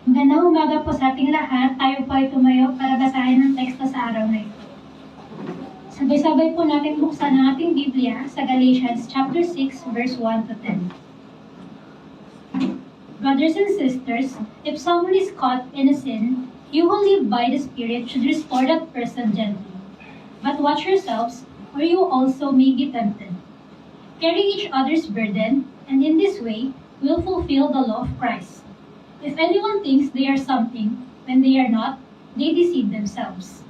Magandang umaga po sa ating lahat. Tayo po ay tumayo para basahin ang teksto sa araw na ito. Sabay-sabay po natin buksan ang ating Biblia sa Galatians chapter 6, verse 1 to 10. Brothers and sisters, if someone is caught in a sin, you who live by the Spirit should restore that person gently. But watch yourselves, or you also may be tempted. Carry each other's burden, and in this way, will fulfill the law of Christ. If anyone thinks they are something when they are not, they deceive themselves.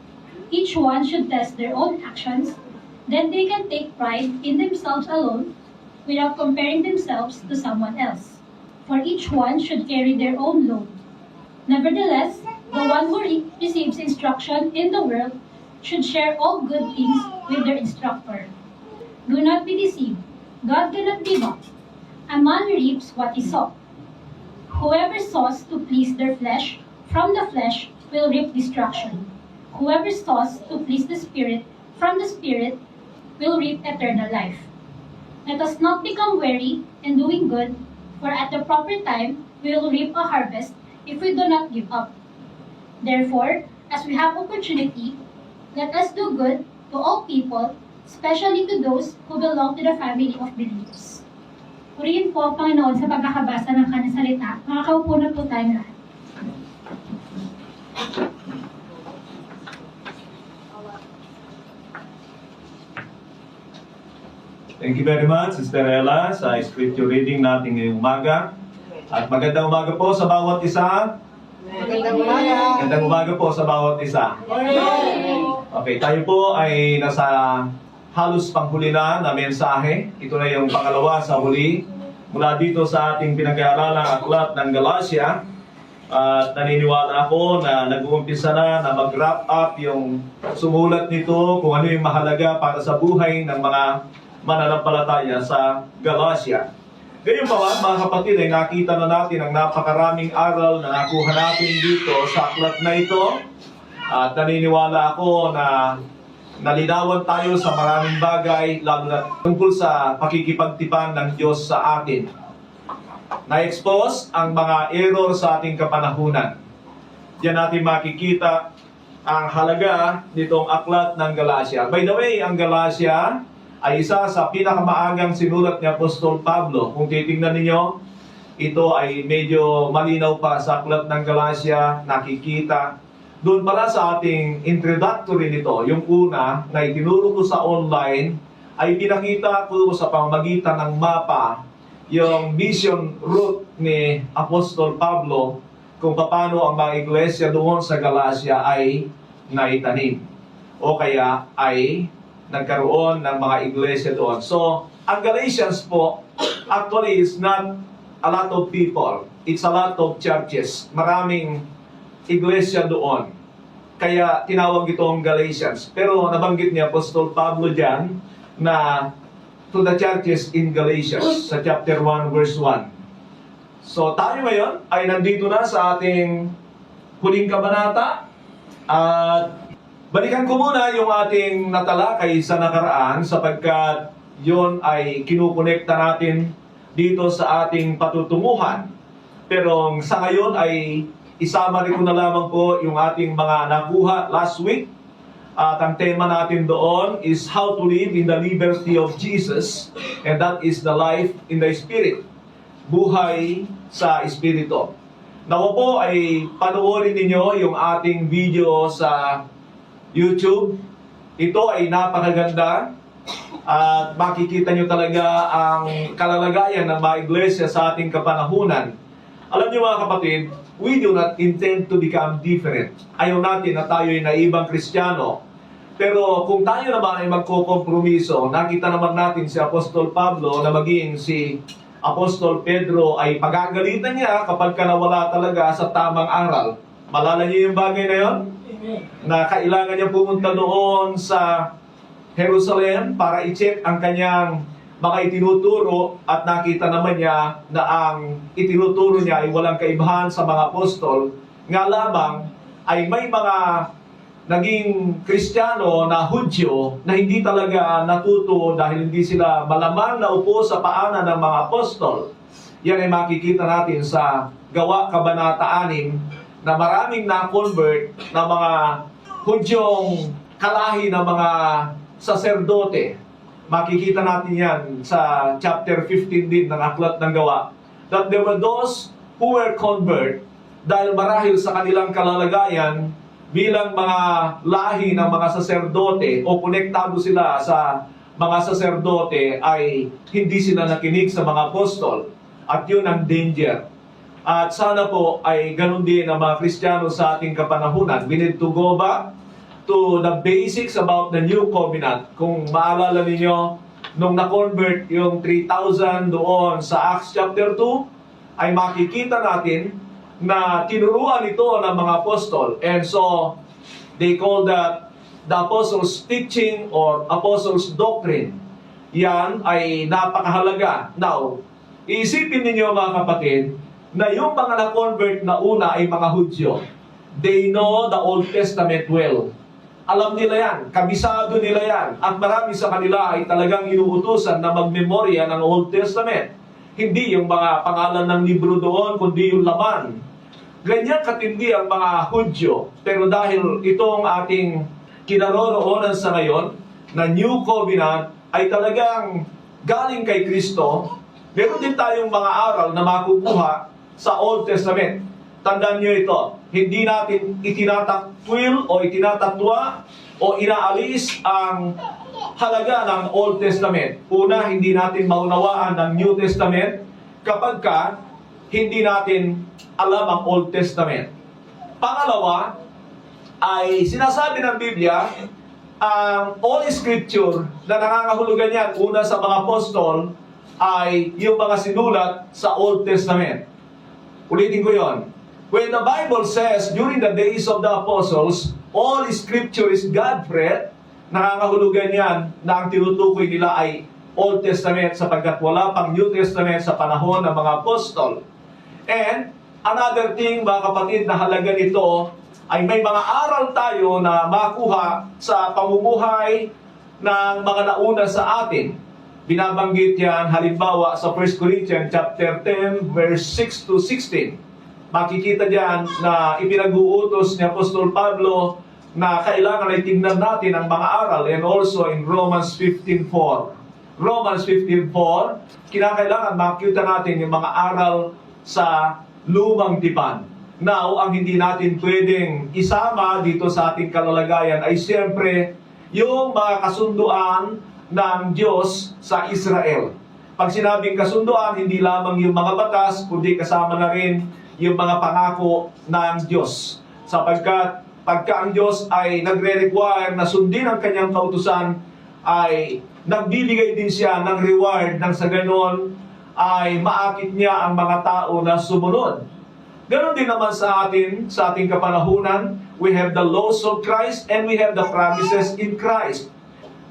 Each one should test their own actions, then they can take pride in themselves alone without comparing themselves to someone else. For each one should carry their own load. Nevertheless, the one who receives instruction in the world should share all good things with their instructor. Do not be deceived. God cannot be mocked. A man reaps what he sows. Whoever sows to please their flesh, from the flesh will reap destruction. Whoever sows to please the Spirit, from the Spirit will reap eternal life. Let us not become weary in doing good, for at the proper time we will reap a harvest if we do not give up. Therefore, as we have opportunity, let us do good to all people, especially to those who belong to the family of believers. Purihin po, Panginoon, sa pagkakabasa ng kanyang salita. Makakaupo na po tayong lahat. Thank you very much, Sister Ella, sa scripture reading natin ngayong umaga. At magandang umaga po sa bawat isa. Magandang umaga. Magandang umaga po sa bawat isa. Okay, tayo po ay nasa halos panghuli na mensahe. Ito na yung pangalawa sa huli. Mula dito sa ating pinag-aaralang aklat ng Galatia. At naniniwala ako na nag-uumpisa na mag-wrap up yung sumulat nito kung ano yung mahalaga para sa buhay ng mga mananampalataya sa Galatia. Gayunpaman, mga kapatid, ay nakita na natin ang napakaraming aral na nakuha natin dito sa aklat na ito. At naniniwala ako na nalinawan tayo sa maraming bagay, lalo na tungkol sa pakikipagtipan ng Diyos sa atin. Na-expose ang mga error sa ating kapanahunan. Diyan natin makikita ang halaga nitong aklat ng Galatia. By the way, ang Galatia ay isa sa pinakamaagang sinulat ni Apostol Pablo. Kung titingnan ninyo, ito ay medyo malinaw pa sa aklat ng Galatia, nakikita. Doon pala sa ating introductory nito, yung una na itinuro ko sa online, ay pinakita ko sa pamamagitan ng mapa yung vision route ni Apostol Pablo kung paano ang mga iglesia doon sa Galatia ay naitanim o kaya ay nagkaroon ng mga iglesia doon. So, ang Galatians po actually is not a lot of people. It's a lot of churches. Maraming iglesia doon. Kaya tinawag itong Galatians. Pero nabanggit ni Apostol Pablo dyan na to the churches in Galatians sa chapter 1 verse 1. So tayo ngayon ay nandito na sa ating huling kabanata. At balikan ko muna yung ating natalakay sa nakaraan sapagkat yon ay kinukonekta natin dito sa ating patutunguhan. Pero sa ngayon ay isama rin ko na lamang po yung ating mga nakuha last week. At ang tema natin doon is how to live in the liberty of Jesus. And that is the life in the Spirit. Buhay sa Espiritu. Nawa po ay panoorin ninyo yung ating video sa YouTube. Ito ay napakaganda. At makikita nyo talaga ang kalalagayan ng mga iglesia sa ating kapanahunan. Alam niyo mga kapatid, we do not intend to become different. Ayaw natin na tayo ay naibang Kristiyano. Pero kung tayo naman ay magkokompromiso, nakita naman natin si Apostol Pablo na maging si Apostol Pedro ay pagagalitan niya kapag ka nawala talaga sa tamang aral. Malala niyo yung bagay na yon? Na kailangan niya pumunta doon sa Jerusalem para i-check ang kanyang mga itinuturo at nakita naman niya na ang itinuturo niya ay walang kaibahan sa mga apostol, nga lamang ay may mga naging Kristiyano na Hudyo na hindi talaga natuto dahil hindi sila malamang na upo sa paanan ng mga apostol. Yan ay makikita natin sa Gawa Kabanata 6 na maraming na-convert na mga Hudyong kalahi ng mga saserdote. Makikita natin yan sa chapter 15 din ng Aklat ng Gawa. That there were those who were convert dahil marahil sa kanilang kalalagayan bilang mga lahi ng mga saserdote o konektado sila sa mga saserdote ay hindi sila nakinig sa mga apostol. At yun ang danger. At sana po ay ganun din ang mga Kristiyano sa ating kapanahunan. We need to go back to the basics about the new covenant. Kung maalala ninyo, nung na-convert yung 3,000 doon sa Acts chapter 2, ay makikita natin na tinuruan ito ng mga apostol. And so, they call that the apostles' teaching or apostles' doctrine. Yan ay napakahalaga. Now, iisipin ninyo mga kapatid, na yung mga na-convert na una ay mga Hudyo. They know the Old Testament well. Alam nila yan, kabisado nila yan. At marami sa kanila ay talagang inuutusan na magmemorya ng Old Testament. Hindi yung mga pangalan ng libro doon, kundi yung laman. Ganyan katindi ang mga Hudyo. Pero dahil itong ating kinaroroonan sa ngayon, na New Covenant, ay talagang galing kay Kristo, meron din tayong mga aral na makukuha sa Old Testament. Tandaan nyo ito, hindi natin itinatakwil o itinatatwa o inaalis ang halaga ng Old Testament. Una, hindi natin maunawaan ng New Testament kapag hindi natin alam ang Old Testament. Pangalawa, ay sinasabi ng Biblia, ang all Scripture na nangangahulugan yan, una sa mga apostol, ay yung mga sinulat sa Old Testament. Ulitin ko yon. When the Bible says, during the days of the apostles, all Scripture is God-breathed, nangangahulugan yan na ang tinutukoy nila ay Old Testament sapagkat wala pang New Testament sa panahon ng mga apostol. And another thing, mga kapatid, na halaga nito ay may mga aral tayo na makuha sa pamumuhay ng mga nauna sa atin. Binabanggit yan halimbawa sa 1 Corinthians chapter 10 verse 6 to 16. Makikita diyan na ipinag-uutos ni Apostol Pablo na kailangan ay tingnan natin ang mga aral, and also in Romans 15:4. Romans 15:4, kinakailangan makita natin yung mga aral sa lumang tipan. Now, ang hindi natin pwedeng isama dito sa ating kalalagayan ay siyempre yung mga kasunduan ng Diyos sa Israel. Pag sinabing kasunduan, hindi lamang yung mga batas, kundi kasama na rin yung mga pangako ng Diyos. Sapagkat pagka ang Diyos ay nagre-require na sundin ang kanyang kautusan, ay nagbibigay din siya ng reward nang sa ganon ay maakit niya ang mga tao na sumunod. Ganon din naman sa ating kapanahunan, we have the laws of Christ and we have the promises in Christ.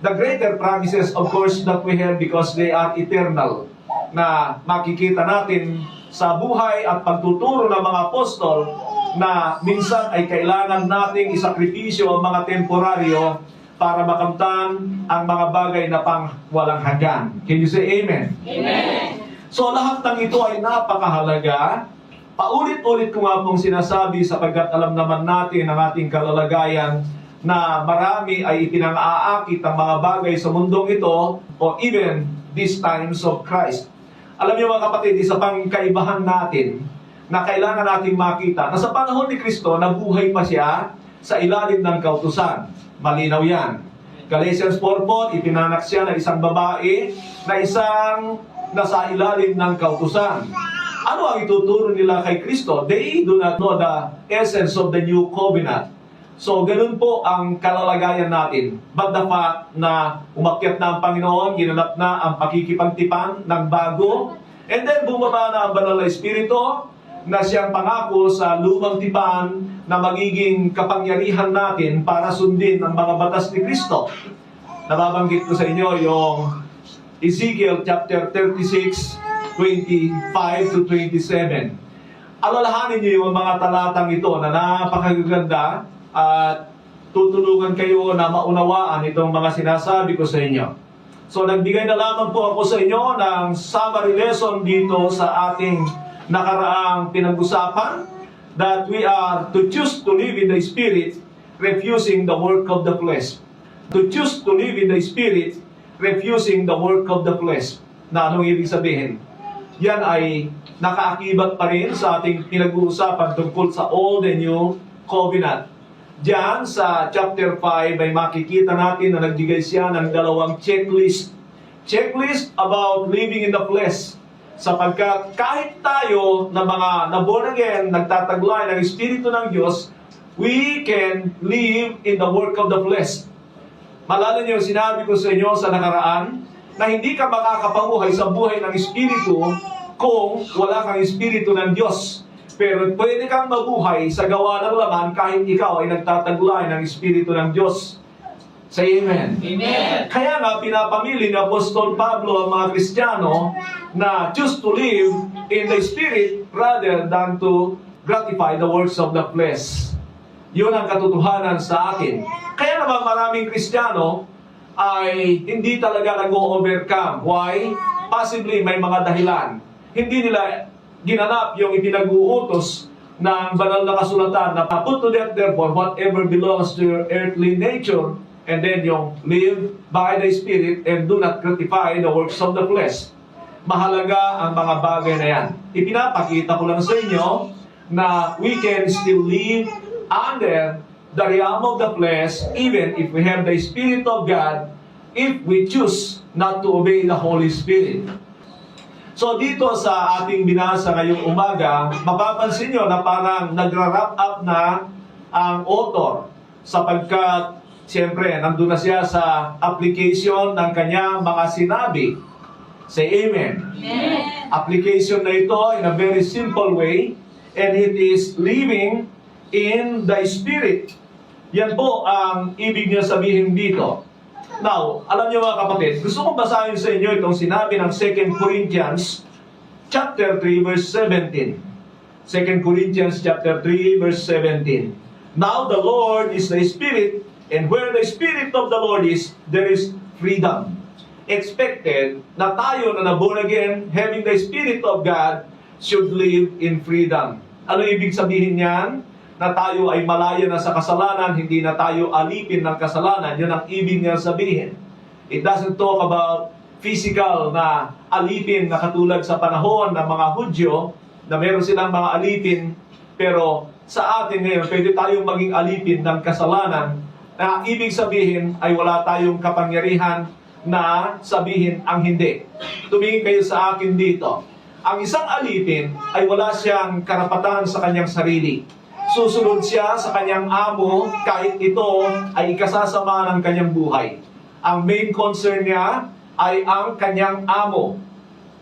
The greater promises, of course, that we have because they are eternal, na makikita natin sa buhay at pagtuturo ng mga apostol na minsan ay kailangan nating isakripisyo ang mga temporaryo para makamtan ang mga bagay na pang walang hanggan. Can you say amen? Amen. So lahat ng ito ay napakahalaga. Paulit-ulit ko nga pong sinasabi sapagkat alam naman natin ang ating kalalagayan na marami ay ipinang-aakit ang mga bagay sa mundong ito o even these times of Christ. Alam niyo mga kapatid, isa pang kaibahan natin na kailangan nating makita na sa panahon ni Kristo, nabuhay pa siya sa ilalim ng kautusan. Malinaw yan. Galatians 4:4, ipinanak siya ng isang babae na isang nasa ilalim ng kautusan. Ano ang ituturo nila kay Kristo? They do not know the essence of the new covenant. So, ganun po ang kalalagayan natin. But the fact na umakyat na ang Panginoon, ginanap na ang pakikipagtipan ng bago, and then bumaba na ang Banal na Espiritu na siyang pangako sa lumang tipan na magiging kapangyarihan natin para sundin ang mga batas ni Kristo. Nababanggit ko sa inyo yung Ezekiel chapter 36, 25 to 27. Alalahanin niyo yung mga talatang ito na napakaganda at tutulungan kayo na maunawaan itong mga sinasabi ko sa inyo. So nagbigay na lamang po ako sa inyo ng summary lesson dito sa ating nakaraang pinag-usapan, that we are to choose to live in the Spirit, refusing the work of the flesh. To choose to live in the Spirit, refusing the work of the flesh. Na anong ibig sabihin? Yan ay nakaakibat pa rin sa ating pinag-uusapan tungkol sa Old and New Covenant. Diyan sa chapter 5 ay makikita natin na nagbigay siya ng dalawang checklist. Checklist about living in the flesh. Sapagkat kahit tayo na mga na-born again, nagtataglay ng Espiritu ng Diyos, we can live in the work of the flesh. Malala niyo, sinabi ko sa inyo sa nakaraan, na hindi ka makakapabuhay sa buhay ng Espiritu kung wala kang Espiritu ng Diyos. Pero pwede kang mabuhay sa gawa ng laman kahit ikaw ay nagtataglay ng Espiritu ng Diyos. Say amen. Amen. Kaya nga pinapamili ni Apostol Pablo ang mga Kristiyano na choose to live in the Spirit rather than to gratify the works of the flesh. Yun ang katotohanan sa atin. Kaya naman maraming Kristiyano ay hindi talaga nag-overcome. Why? Possibly may mga dahilan. Hindi nila ginanap yung ipinag-uutos ng banal na kasulatan na put to death therefore whatever belongs to your earthly nature, and then yung live by the Spirit and do not gratify the works of the flesh. Mahalaga ang mga bagay na yan. Ipinapakita ko lang sa inyo na we can still live under the realm of the flesh even if we have the Spirit of God, if we choose not to obey the Holy Spirit. So dito sa ating binasa ngayong umaga, mapapansin nyo na parang nagra-wrap up na ang author sapagkat siyempre nandun na siya sa application ng kanyang mga sinabi. Say amen. Amen. Application na ito in a very simple way, and it is living in the Spirit. Yan po ang ibig niya sabihin dito. Now, alam niyo mga kapatid, gusto kong basahin sa inyo itong sinabi ng 2 Corinthians chapter 3 verse 17. 2 Corinthians chapter 3 verse 17. Now the Lord is the Spirit, and where the Spirit of the Lord is, there is freedom. Expected na tayo na born again, having the Spirit of God, should live in freedom. Ano ibig sabihin niyan? Na tayo ay malaya na sa kasalanan, hindi na tayo alipin ng kasalanan. Yun ang ibig niya sabihin. It doesn't talk about physical na alipin na katulad sa panahon ng mga Hudyo, na meron silang mga alipin, pero sa atin ngayon, pwede tayong maging alipin ng kasalanan, na ibig sabihin ay wala tayong kapangyarihan na sabihin ang hindi. Tumingin kayo sa akin dito. Ang isang alipin ay wala siyang karapatan sa kanyang sarili. Susunod siya sa kanyang amo kahit ito ay ikasasama ng kanyang buhay. Ang main concern niya ay ang kanyang amo.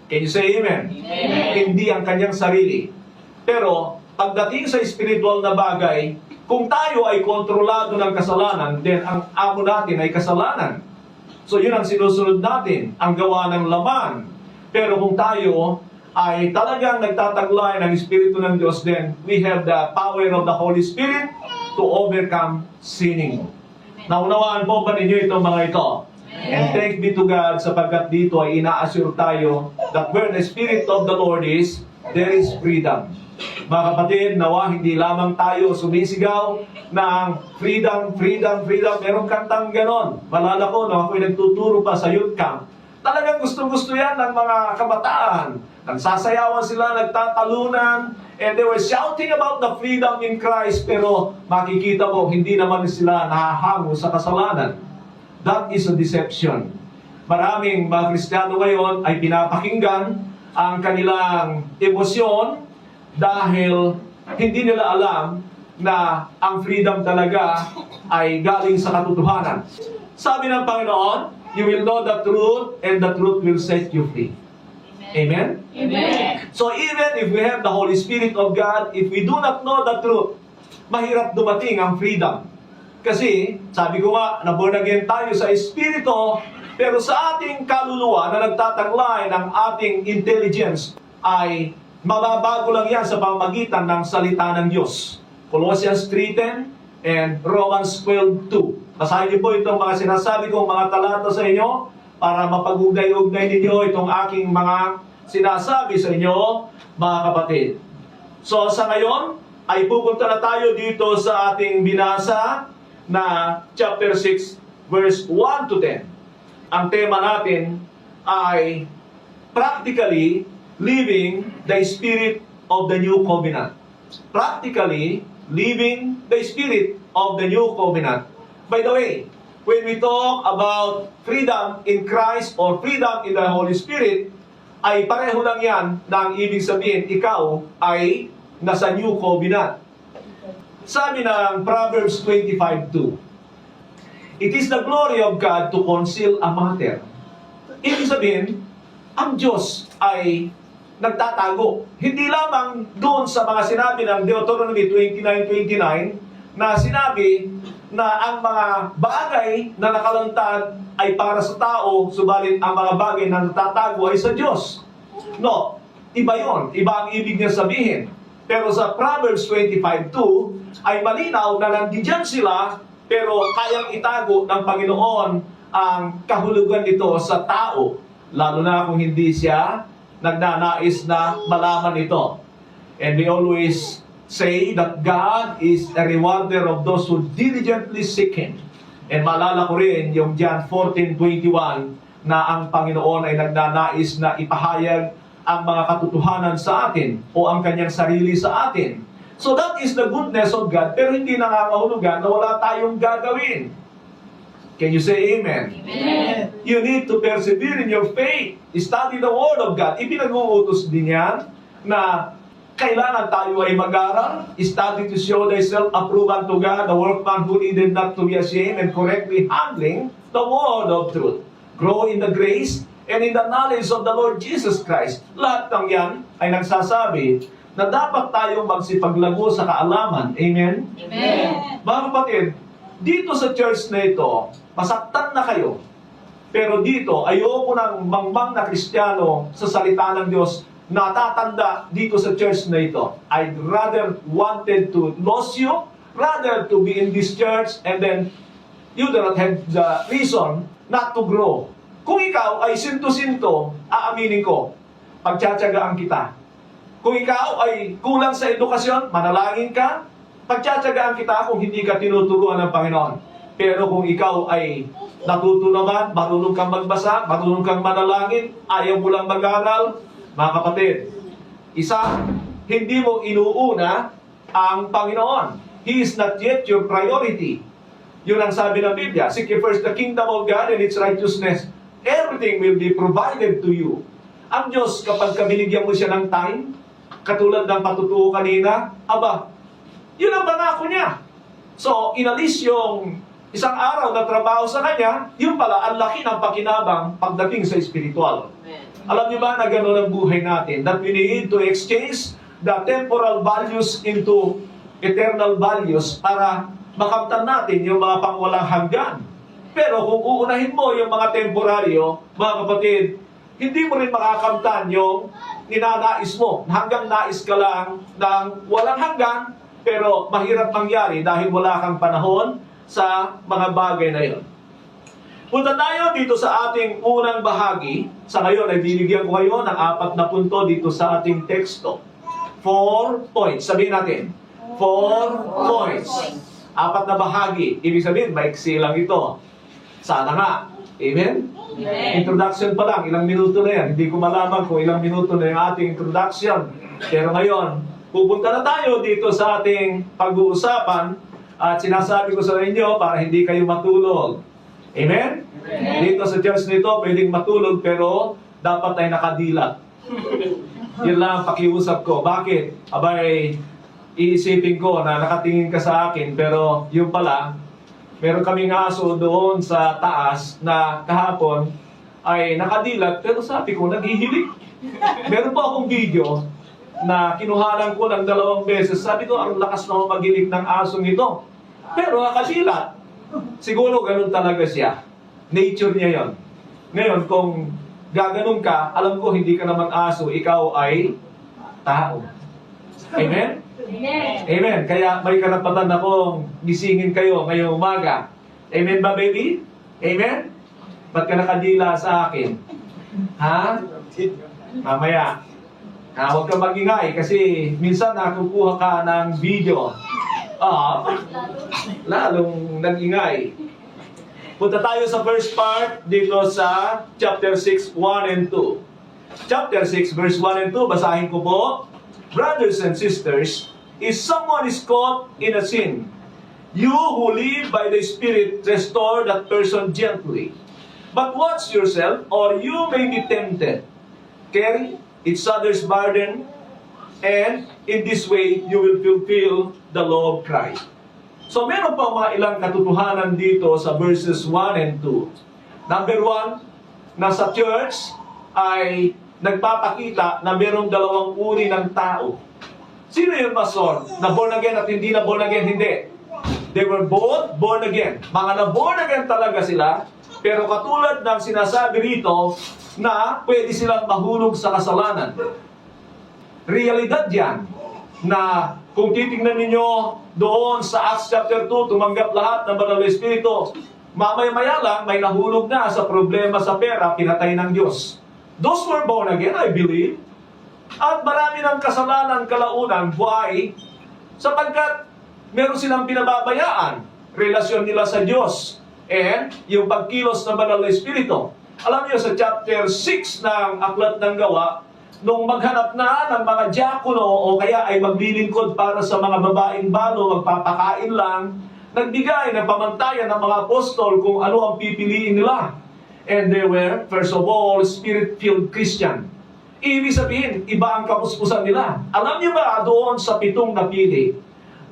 Can you say amen? Amen. Hindi ang kanyang sarili. Pero pagdating sa spiritual na bagay, kung tayo ay kontrolado ng kasalanan, then ang amo natin ay kasalanan. So yun ang sinusunod natin, ang gawa ng laman. Pero kung tayo ay talagang nagtataglay ng Espiritu ng Diyos, then we have the power of the Holy Spirit to overcome sinning. Naunawaan po ba ninyo itong mga ito? And thanks be to God sapagkat dito ay ina-assure tayo that where the Spirit of the Lord is, there is freedom. Mga kapatid, nawa hindi lamang tayo sumisigaw ng freedom, freedom, freedom. Merong kantang ganon. Malala ko, no, ako'y nagtuturo pa sa youth camp. Talagang gusto-gusto yan ng mga kabataan. Nagsasayawan sila, nagtatalunan, and they were shouting about the freedom in Christ, pero makikita mo, hindi naman sila nahahango sa kasalanan. That is a deception. Maraming mga Kristiyano ngayon ay pinapakinggan ang kanilang emosyon dahil hindi nila alam na ang freedom talaga ay galing sa katotohanan. Sabi ng Panginoon, you will know the truth and the truth will set you free. Amen? Amen. So even if we have the Holy Spirit of God, if we do not know the truth, mahirap dumating ang freedom. Kasi, sabi ko nga, na-born again tayo sa Espiritu, pero sa ating kaluluwa na nagtataglay ng ating intelligence ay mababago lang yan sa pamamagitan ng salita ng Diyos. Colossians 3:10, and Romans 12:2. Basahin niyo po itong mga sinasabi kong mga talata sa inyo para mapag-ugnay-ugnay ninyo itong aking mga sinasabi sa inyo, mga kapatid. So sa ngayon, ay pupunta na tayo dito sa ating binasa na chapter 6, verse 1 to 10. Ang tema natin ay practically living the spirit of the new covenant. Practically living the spirit of the new covenant. By the way, when we talk about freedom in Christ or freedom in the Holy Spirit, ay pareho lang yan na ang ibig sabihin, ikaw ay nasa new covenant. Sabi ng Proverbs 25:2, "It is the glory of God to conceal a matter." Ibig sabihin, ang Diyos ay nagtatago. Hindi lamang doon sa mga sinabi ng Deuteronomy 29:29 na sinabi na ang mga bagay na nakalantad ay para sa tao, subalit ang mga bagay na natatago ay sa Diyos. No, iba yon, iba ang ibig niya sabihin. Pero sa Proverbs 25:2 ay malinaw na nandiyan sila, pero kayang itago ng Panginoon ang kahulugan nito sa tao, lalo na kung hindi siya nagnanais na malaman ito. And we always say that God is a rewarder of those who diligently seek Him. And maalala ko rin yung John 14:21 na ang Panginoon ay nagnanais na ipahayag ang mga katotohanan sa atin o ang kanyang sarili sa atin. So that is the goodness of God, pero hindi nangangahulugan na wala tayong gagawin. Can you say amen? Amen. You need to persevere in your faith. Study the Word of God. Ipinag-uutos din yan na kailangan tayo ay mag-aral. Study to show thyself approved unto God, the workman who needed not to be ashamed and correctly handling the Word of truth. Grow in the grace and in the knowledge of the Lord Jesus Christ. Lahat ng yan ay nagsasabi na dapat tayong magsipaglago sa kaalaman. Amen? Amen. Mga kapatid, dito sa church na ito, masaktan na kayo. Pero dito, ayoko ng mangmang na Kristiyano sa salita ng Diyos natatanda dito sa church na ito. I'd rather wanted to lose you, rather to be in this church, and then you do not have the reason not to grow. Kung ikaw ay sinto-sinto, aaminin ko, pagtsatsagaan kita. Kung ikaw ay kulang sa edukasyon, manalangin ka, pagtsatsagaan kita kung hindi ka tinuturuan ng Panginoon. Pero kung ikaw ay natuto naman, marunong kang magbasa, marunong kang manalangin, ayaw mo lang mag-aral, mga kapatid, isa, hindi mo inuuna ang Panginoon. He is not yet your priority. Yun ang sabi ng Biblia, seek ye first the kingdom of God and its righteousness. Everything will be provided to you. Ang Diyos, kapag binigyan mo siya ng time, katulad ng patutuo kanina, aba, yun ang pangako niya. So, inalis yung isang araw na trabaho sa kanya, yun pala, ang laki ng pakinabang pagdating sa spiritual. Alam niyo ba na gano'n ang buhay natin? That we need to exchange the temporal values into eternal values para makamtan natin yung mga pangwalang hanggan. Pero kung uunahin mo yung mga temporaryo, mga kapatid, hindi mo rin makakamtan yung ninanais mo. Hanggang nais ka lang ng walang hanggan, pero mahirap mangyari dahil wala kang panahon sa mga bagay na yon. Punta tayo dito sa ating unang bahagi. Sa ngayon ay binigyan ko kayo ng 4 na punto dito sa ating teksto. 4 points. Sabihin natin. 4 points. 4 na bahagi. Ibig sabihin, maiksi lang ito. Sana nga. Amen? Amen. Introduction pa lang. Ilang minuto na yan. Hindi ko malaman kung ilang minuto na yung ating introduction. Pero ngayon, pupunta na tayo dito sa ating pag-uusapan. At sinasabi ko sa inyo para hindi kayo matulog. Amen? Amen. Dito sa church nito, pwedeng matulog pero dapat ay nakadilat. Yun lang ang pakiusap ko. Bakit? Abay, iisipin ko na nakatingin ka sa akin pero yung pala, meron kaming aso doon sa taas na kahapon ay nakadilat pero sabi ko, naghihilik. Meron po akong video na kinuhanan ko ng 2 beses. Sabi ko, ang lakas na magilik ng asong ito. Pero nakadilat. Siguro ganun talaga siya. Nature niya yon. Ngayon, kung gaganon ka, alam ko hindi ka naman aso, ikaw ay tao. Amen? Amen. Amen. Kaya may karapatan akong gisingin kayo ngayong umaga. Amen ba, baby? Amen? Ba't ka nakadila sa akin? Ha? Mamaya. Huwag kang magingay kasi minsan nakukuha ka ng video. Lalong nag-ingay. Punta tayo sa first part dito sa chapter 6, 1 and 2. Chapter 6, verse 1 and 2, basahin ko po. Brothers and sisters, if someone is caught in a sin, you who live by the Spirit restore that person gently. But watch yourself, or you may be tempted. Carry each other's burden, and in this way, you will fulfill the law of Christ. So meron pa mga ilang katotohanan dito sa verses 1 and 2. Number 1, na sa church ay nagpapakita na merong dalawang uri ng tao. Sino yung pastor? Na born again at hindi na born again? Hindi. They were both born again. Mga na born again talaga sila, pero katulad ng sinasabi rito na pwede silang mahulog sa kasalanan. Realidad yan na kung titingnan ninyo doon sa Acts chapter 2, tumanggap lahat ng Banal na Espiritu, mamaya-maya lang may nahulog na sa problema sa pera, pinatay ng Diyos. Those were born again, I believe. At marami ng kasalanan kalaunan, why? Sapagkat meron silang pinababayaan, relasyon nila sa Diyos, and yung pagkilos ng Banal na Espiritu. Alam niyo sa chapter 6 ng Aklat ng Gawa, nung maghanap na ng mga diakono o kaya ay maglilingkod para sa mga babaeng balo, magpapakain lang, nagbigay ng pamantayan ng mga apostol kung ano ang pipiliin nila. And they were, first of all, Spirit-filled Christian. Ibig sabihin, iba ang kapuspusan nila. Alam niyo ba, doon sa 7 napili,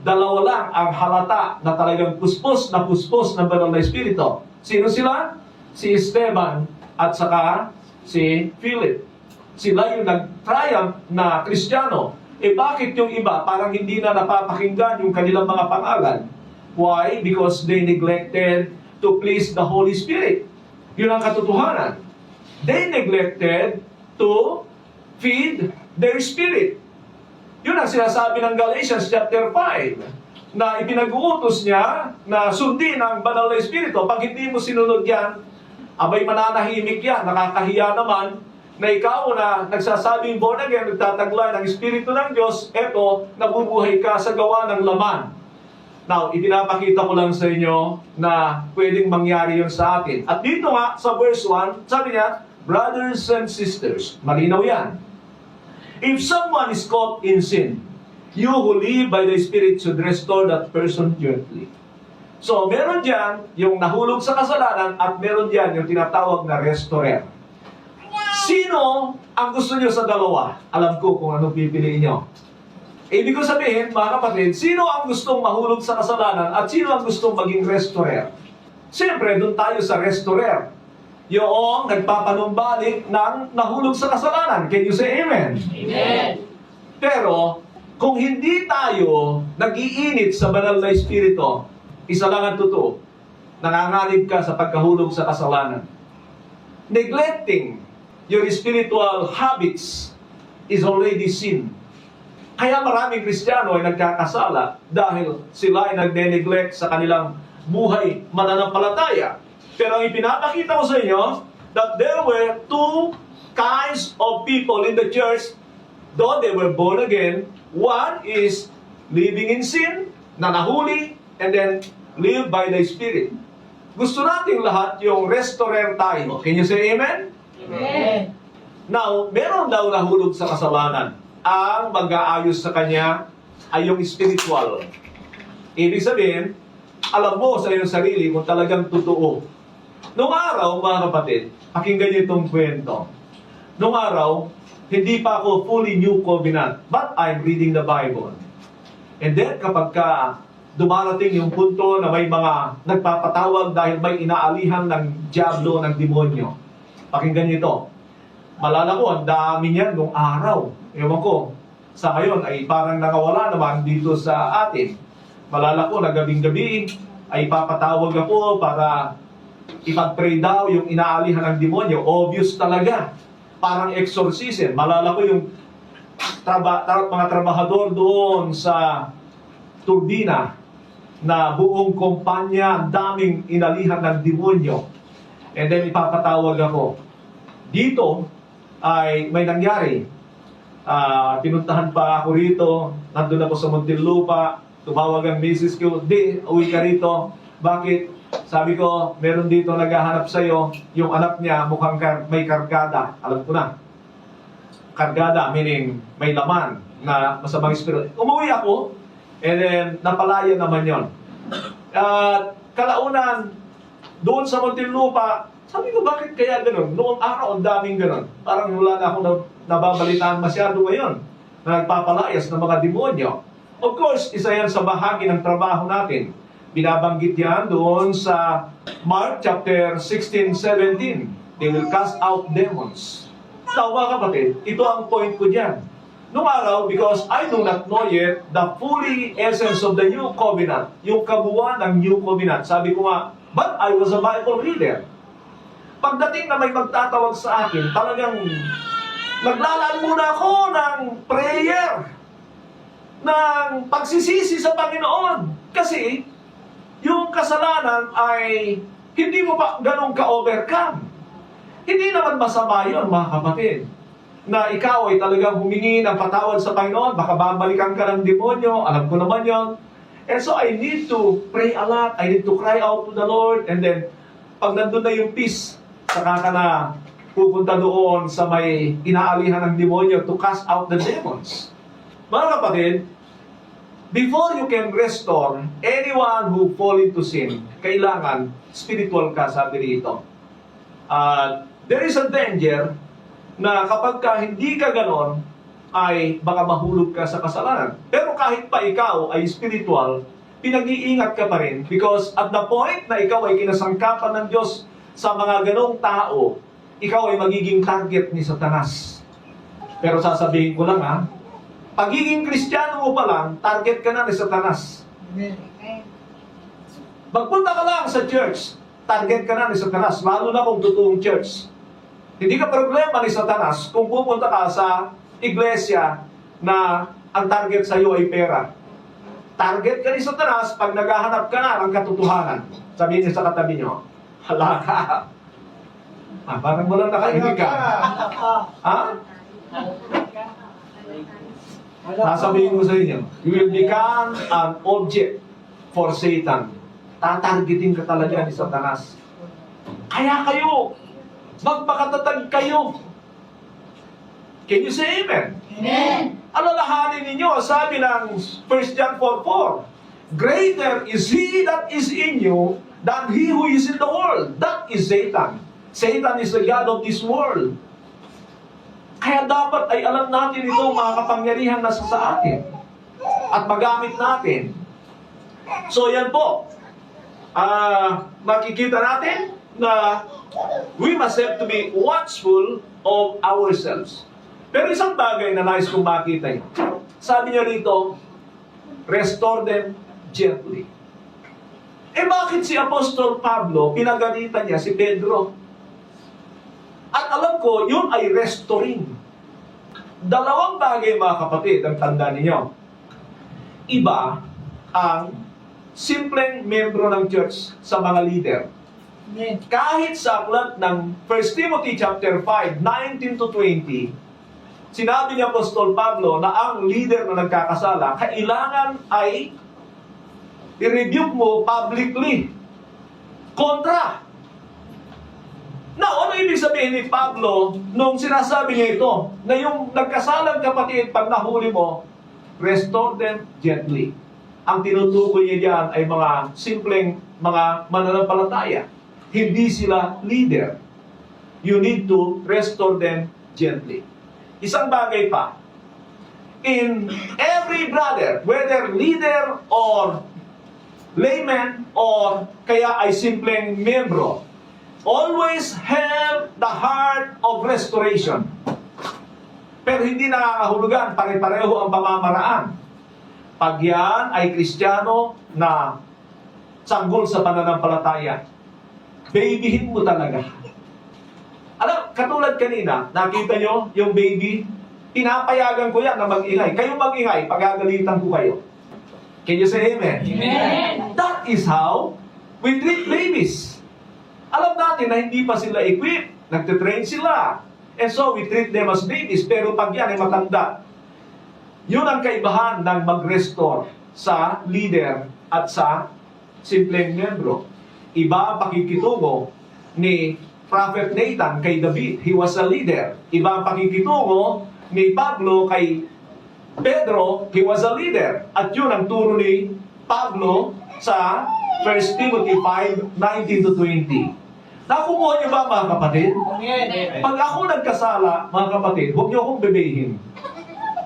2 lang ang halata na talagang puspos ng Banal na Espiritu. Sino sila? Si Esteban at saka si Philip. Sila yung nag-triumph na Kristiyano. Bakit yung iba parang hindi na napapakinggan yung kanilang mga pangalan? Why? Because they neglected to please the Holy Spirit. Yun ang katotohanan. They neglected to feed their spirit. Yun ang sinasabi ng Galatians chapter 5, na ipinag-uutos niya na sundin ang Banal na Espiritu. Pag hindi mo sinunod yan, abay mananahimik yan, nakakahiya naman, na ikaw na nagsasabing born again, nagtataglay ng Espiritu ng Diyos, eto, nabubuhay ka sa gawa ng laman. Now, ipinapakita ko lang sa inyo na pwedeng mangyari yun sa atin. At dito nga, sa verse 1, sabi niya, brothers and sisters, malinaw yan. If someone is caught in sin, you who live by the Spirit should restore that person gently. So, meron dyan yung nahulog sa kasalanan at meron dyan yung tinatawag na restorer. Sino ang gusto nyo sa dalawa? Alam ko kung anong pipiliin nyo. Ibig ko sabihin, mga kapatid, sino ang gustong mahulog sa kasalanan at sino ang gustong maging restorer? Siyempre, doon tayo sa restorer. Yung nagpapanumbalik ng nahulog sa kasalanan. Can you say amen? Amen. Pero, kung hindi tayo nag-iinit sa Banal na Espiritu, isa lang ang totoo, nanganganib ka sa pagkahulog sa kasalanan. Neglecting your spiritual habits is already sin. Kaya maraming Kristiyano ay nagkakasala dahil sila ay nagde-neglect sa kanilang buhay mananampalataya. Pero ang ipinapakita ko sa inyo that there were 2 kinds of people in the church, though they were born again. One is living in sin, na nahuli, and then live by the Spirit. Gusto nating lahat yung restorer tayo. Can you say amen? Amen. Now, meron daw nahulog sa kasalanan. Ang mag-aayos sa kanya ay yung spiritual. Ibig sabihin, alam mo sa iyong sarili kung talagang totoo. Noong araw, mga kapatid, pakinggan niyo itong kwento. Noong araw, hindi pa ako fully new covenant, but I'm reading the Bible. And then, kapag dumarating yung punto na may mga nagpapatawag dahil may inaalihan ng diablo, ng demonyo, pakinggan niyo ito. Malala ko, ang dami niyan noong araw. Ewan ko, sa ngayon ay parang nakawala naman dito sa atin. Malala ko na gabing-gabi ay papatawag ako para ipag-pray daw yung inaalihan ng demonyo. Obvious talaga. Parang exorcism. Malala ko yung mga trabahador doon sa turbina na buong kumpanya, ang daming inalihan ng demonyo. And then ipapatawag ako. Dito ay may nangyari. Pinuntahan pa ako rito, nandun ako sa Muntinlupa, tumawag ang misis ko, di, uwi ka rito. Bakit? Sabi ko, meron dito naghahanap sa'yo, yung anak niya mukhang may kargada. Alam ko na. Kargada, meaning may laman na masamang espiritu. Umuwi ako, and then napalaya naman yon. Kalaunan, doon sa Muntinlupa, sabi ko, bakit kaya ganun? Noong araw, ang daming ganun. Parang wala na akong nababalitaan masyado ngayon na nagpapalayas ng mga demonyo. Of course, isa yan sa bahagi ng trabaho natin. Binabanggit yan doon sa Mark chapter 16-17. They will cast out demons. Now, mga kapatid, ito ang point ko dyan. Noong araw, because I do not know yet the fully essence of the new covenant, yung kabuuan ng new covenant. Sabi ko nga, but I was a Bible reader. Pagdating na may magtatawag sa akin, talagang naglalaan muna ako ng prayer, ng pagsisisi sa Panginoon. Kasi, yung kasalanan ay hindi mo pa ganun ka-overcome. Hindi naman masama yun, mga kapatid, na ikaw ay talagang humingi ng patawad sa Panginoon, baka babalikan ka ng demonyo, alam ko naman yun. And so I need to pray a lot, I need to cry out to the Lord, and then, pag nandun na yung peace, saka ka na pupunta doon sa may inaalihan ng demonyo to cast out the demons. Mga kapatid, before you can restore anyone who fall into sin, kailangan spiritual ka, sabi rito. There is a danger na kapag ka hindi ka ganon, ay baka mahulog ka sa kasalanan. Pero kahit pa ikaw ay spiritual, pinag-iingat ka pa rin because at the point na ikaw ay kinasangkapan ng Diyos sa mga ganong tao, ikaw ay magiging target ni Satanas. Pero sasabihin ko lang pagiging Kristiyano mo pa lang, target ka na ni Satanas. Magpunta ka lang sa church, target ka na ni Satanas, lalo na kung totoong church. Hindi ka problema ni Satanas kung pupunta ka sa iglesia na ang target sa iyo ay pera. Target ka ni Satanas pag naghahanap ka na ng katotohanan. Sabihin niyo sa katabi niyo, hala ka. Parang walang nakaibig ka. Sasabihin ko sa inyo, you will become an object for Satan. Tatargetin ka talaga ni Satanas. Kaya kayo, magpakatatag kayo. Can you say amen? Amen. Alalahanin ninyo, sabi ng 1 John 4:4, greater is He that is in you than he who is in the world. That is Satan. Satan is the God of this world. Kaya dapat ay alam natin ito, mga kapangyarihan na sa atin. At magamit natin. So yan po. Makikita natin na we must have to be watchful of ourselves. Pero isang bagay na nais kong makita nyo. Sabi niya rito, restore them gently. Bakit si Apostol Pablo, pinagalitan niya si Pedro? At alam ko, yun ay restoring. Dalawang bagay, mga kapatid, ang tanda ninyo. Iba ang simpleng membro ng church sa mga leader. Kahit sa aklat ng 1 Timothy chapter 5, 19 to 20, sinabi ni Apostol Pablo na ang leader na nagkakasala, kailangan ay i-rebuke mo publicly. Kontra. Now, ano ibig sabihin ni Pablo nung sinasabi niya ito? Na yung nagkasalang kapatid, pag nahuli mo, restore them gently. Ang tinutukoy niya diyan ay mga simpleng mga mananampalataya. Hindi sila leader. You need to restore them gently. Isang bagay pa. In every brother, whether leader or layman or kaya ay simpleng membro, always have the heart of restoration. Pero hindi nakakahulugan, pare-pareho ang pamamaraan. Pag yan ay Kristiyano na sanggol sa pananampalataya, babyhin mo talaga. Alam, katulad kanina, nakita nyo yung baby, Pinapayagan ko yan na mag-ingay. Kayo mag-ingay, pagagalitan ko kayo. Can you say amen? Amen. That is how we treat babies. Alam natin na hindi pa sila equipped. Nagtitrain sila. And so we treat them as babies. Pero pag yan ay matanda, yun ang kaibahan ng mag-restore sa leader at sa simpleng membro. Iba ang pakikitungo ni Prophet Nathan kay David. He was a leader. Iba ang pakikitungo ni Pablo kay Pedro. He was a leader. At yun ang turo ni Pablo sa 1 Timothy 5:19-20. Nakukuha niyo ba, mga kapatid? Pag ako nagkasala, mga kapatid, huwag niyo akong bebehin.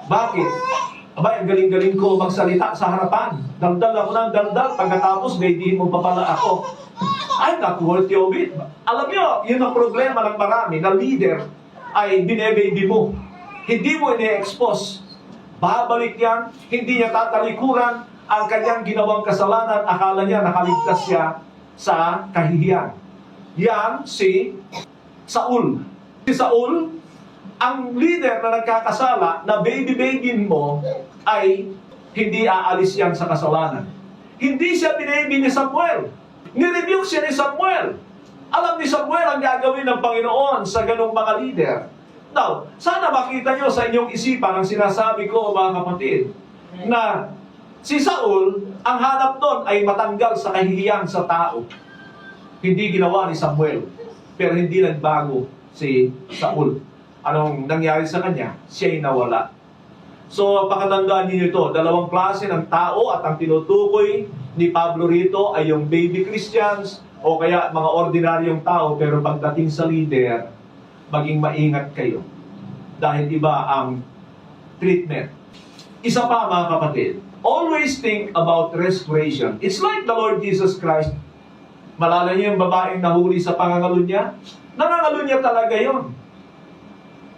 Bakit? Aba, ang galing-galing ko magsalita sa harapan. Daldal ako ng daldal, pagkatapos gaydihin mo pa pala ako. I'm not worthy of it. Alam niyo, yun ang problema ng marami, na leader ay bine-baby mo. Hindi mo ini-expose. Babalik yan, hindi niya tatalikuran ang kanyang ginawang kasalanan. Akala niya nakaligtas siya sa kahihiyan. Yan si Saul. Si Saul, ang leader na nagkakasala, na baby-baby mo, ay hindi aalis yan sa kasalanan. Hindi siya binaby ni Samuel. Nirebuke siya ni Samuel. Alam ni Samuel ang gagawin ng Panginoon sa ganung mga leader. Now, sana makita nyo sa inyong isipan ang sinasabi ko, mga kapatid, na si Saul, ang hanap doon ay matanggal sa kahihiyan sa tao. Hindi ginawa ni Samuel, pero hindi nagbago si Saul. Anong nangyari sa kanya? Siya'y nawala. So, pakatandaan niyo ito, dalawang klase ng tao at ang tinutukoy ni Pablo rito ay yung baby Christians o kaya mga ordinaryong tao, pero pagdating sa leader, maging maingat kayo. Dahil iba ang treatment. Isa pa, mga kapatid, always think about restoration. It's like the Lord Jesus Christ. Malala niyo yung babaeng nahuli sa pangangalo niya? Nangangalo niya talaga yon.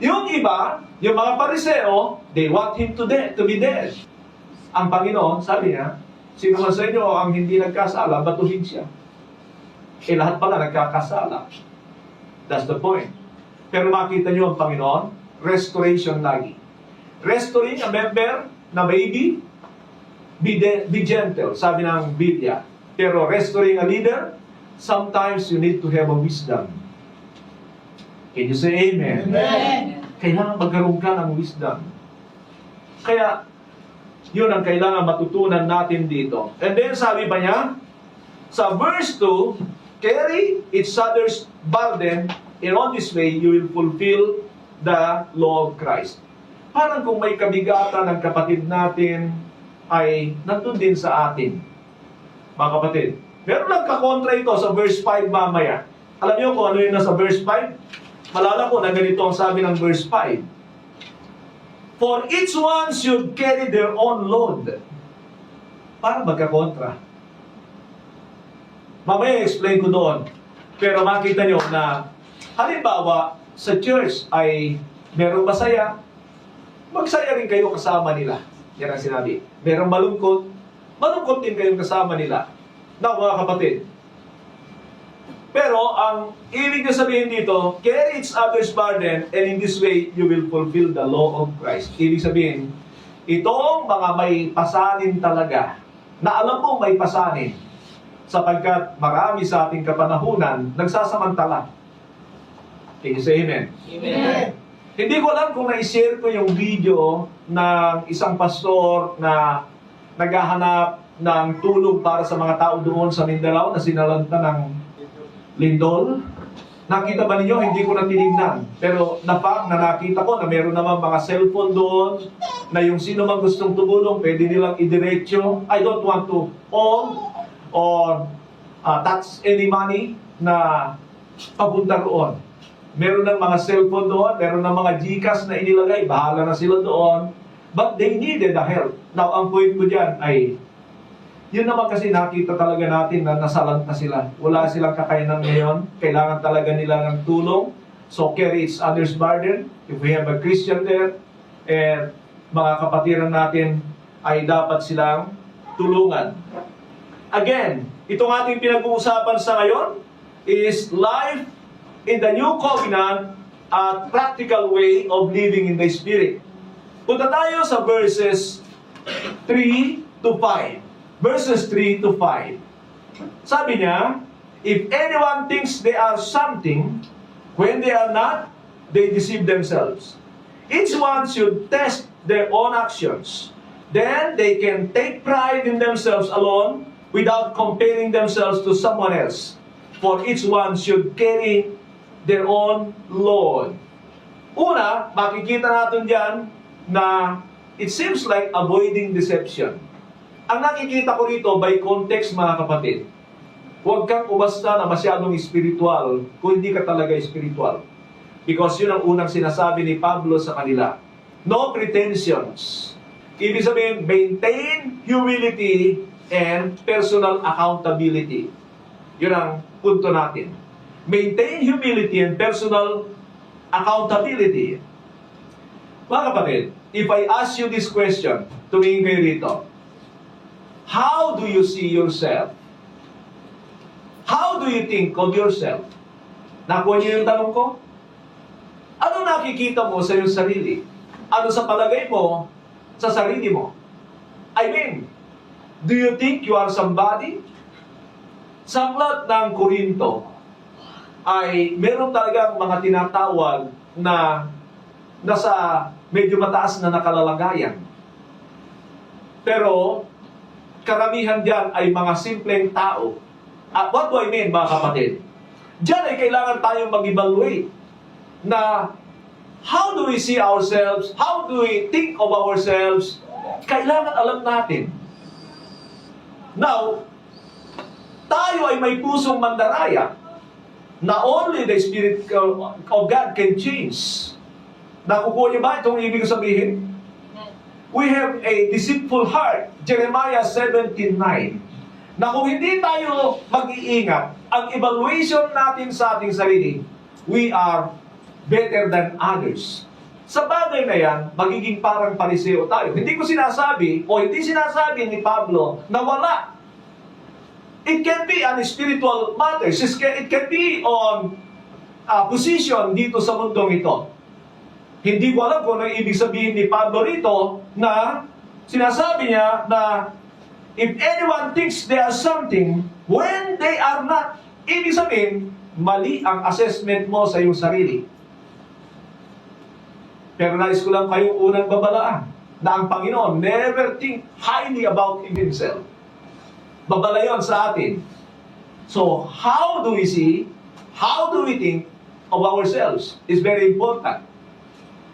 Yung iba, yung mga Pariseo, they want him to be dead. Ang Panginoon, sabi niya, sino man sa inyo ang hindi nagkasala, batuhin siya. Eh lahat pala nagkakasala. That's the point. Pero makita niyo ang Panginoon, restoration lagi. Restoring a member na baby, be gentle, sabi ng Biblia. Pero restoring a leader, sometimes you need to have a wisdom. Can you say amen? Amen. Kailangan magkaroon ka ng wisdom. Kaya, yun ang kailangan matutunan natin dito. And then sabi pa niya, sa verse 2, carry each other's burden, and on this way, you will fulfill the law of Christ. Parang kung may kabigatan ng kapatid natin, ay nandun din sa atin. Mga kapatid, meron lang kakontra ito sa verse 5 mamaya. Alam niyo kung ano yun nasa verse 5? Malala ko na ganito ang sabi ng verse 5. For each one should carry their own load. Parang magkakontra. Mamaya explain ko doon. Pero makita nyo na halimbawa sa church ay merong masaya, magsaya rin kayo kasama nila. Yan ang sinabi. Merong malungkot, malungkot din kayong kasama nila. Now, mga kapatid, pero ang ibig na sabihin dito, carry each other's burden, and in this way, you will fulfill the law of Christ. Ibig sabihin, itong mga may pasanin talaga, na alam mo may pasanin, sapagkat marami sa ating kapanahunan, nagsasamantala. Can you say amen? Amen. Hindi ko alam kung na-share ko yung video ng isang pastor na naghahanap ng tulong para sa mga tao doon sa Mindanao na sinalanta ng lindol. Nakita ba ninyo? Hindi ko na tinignan. Pero nakita ko na meron naman mga cellphone doon na yung sino man gustong tumulong, pwede nilang idiretso. I don't want to own or touch any money na papunta roon. Meron ng mga cellphone doon, meron ng mga GCash na inilagay, bahala na sila doon. But they needed the help. Now, ang point ko dyan ay, yun naman kasi nakita talaga natin na nasalanta sila. Wala silang kakayanan ngayon. Kailangan talaga nila ng tulong. So, carry each other's burden. If we have a Christian there, and mga kapatiran natin ay dapat silang tulungan. Again, itong ating pinag-uusapan sa ngayon is life in the new covenant at practical way of living in the Spirit. Punta tayo sa verses 3 to 5. Verses 3 to 5. Sabi niya, if anyone thinks they are something, when they are not, they deceive themselves. Each one should test their own actions. Then they can take pride in themselves alone without comparing themselves to someone else. For each one should carry their own load. Una, makikita natin dyan na it seems like avoiding deception. Ang nakikita ko rito by context, mga kapatid, huwag kang umasta na masyadong spiritual kung hindi ka talaga spiritual. Because yun ang unang sinasabi ni Pablo sa kanila. No pretensions. Ibig sabihin, maintain humility and personal accountability. Yun ang punto natin. Maintain humility and personal accountability. Mga kapatid, if I ask you this question, tumingin kayo rito. How do you see yourself? How do you think of yourself? Nakuha niyo yung tanong ko? Ano nakikita mo sa iyong sarili? Ano sa palagay mo sa sarili mo? I mean, do you think you are somebody? Sa aklat ng Korinto, ay meron talagang mga tinatawag na nasa medyo mataas na nakalalagayan. Pero, karamihan diyan ay mga simpleng tao. At what do I mean, mga kapatid? Diyan ay kailangan tayong mag-evaluate na how do we see ourselves, how do we think of ourselves, kailangan alam natin. Now, tayo ay may pusong mandaraya na only the Spirit of God can change. Nakukuha niyo ba itong ibig sabihin? We have a deceitful heart. Jeremiah 17:9. Na kung hindi tayo mag-iingat, ang evaluation natin sa ating sarili, we are better than others. Sa bagay na yan, magiging parang pariseo tayo. Hindi ko sinasabi, o hindi sinasabi ni Pablo na wala. It can be on spiritual matters. It can be on position dito sa mundong ito. Hindi ko alam kung ano ibig sabihin ni Pablo rito na sinasabi niya na if anyone thinks they are something when they are not, ibig sabihin, mali ang assessment mo sa iyong sarili. Pero nais ko lang kayong unang babalaan na ang Panginoon never think highly about Himself. Babala yun sa atin. So, how do we see, how do we think of ourselves is very important.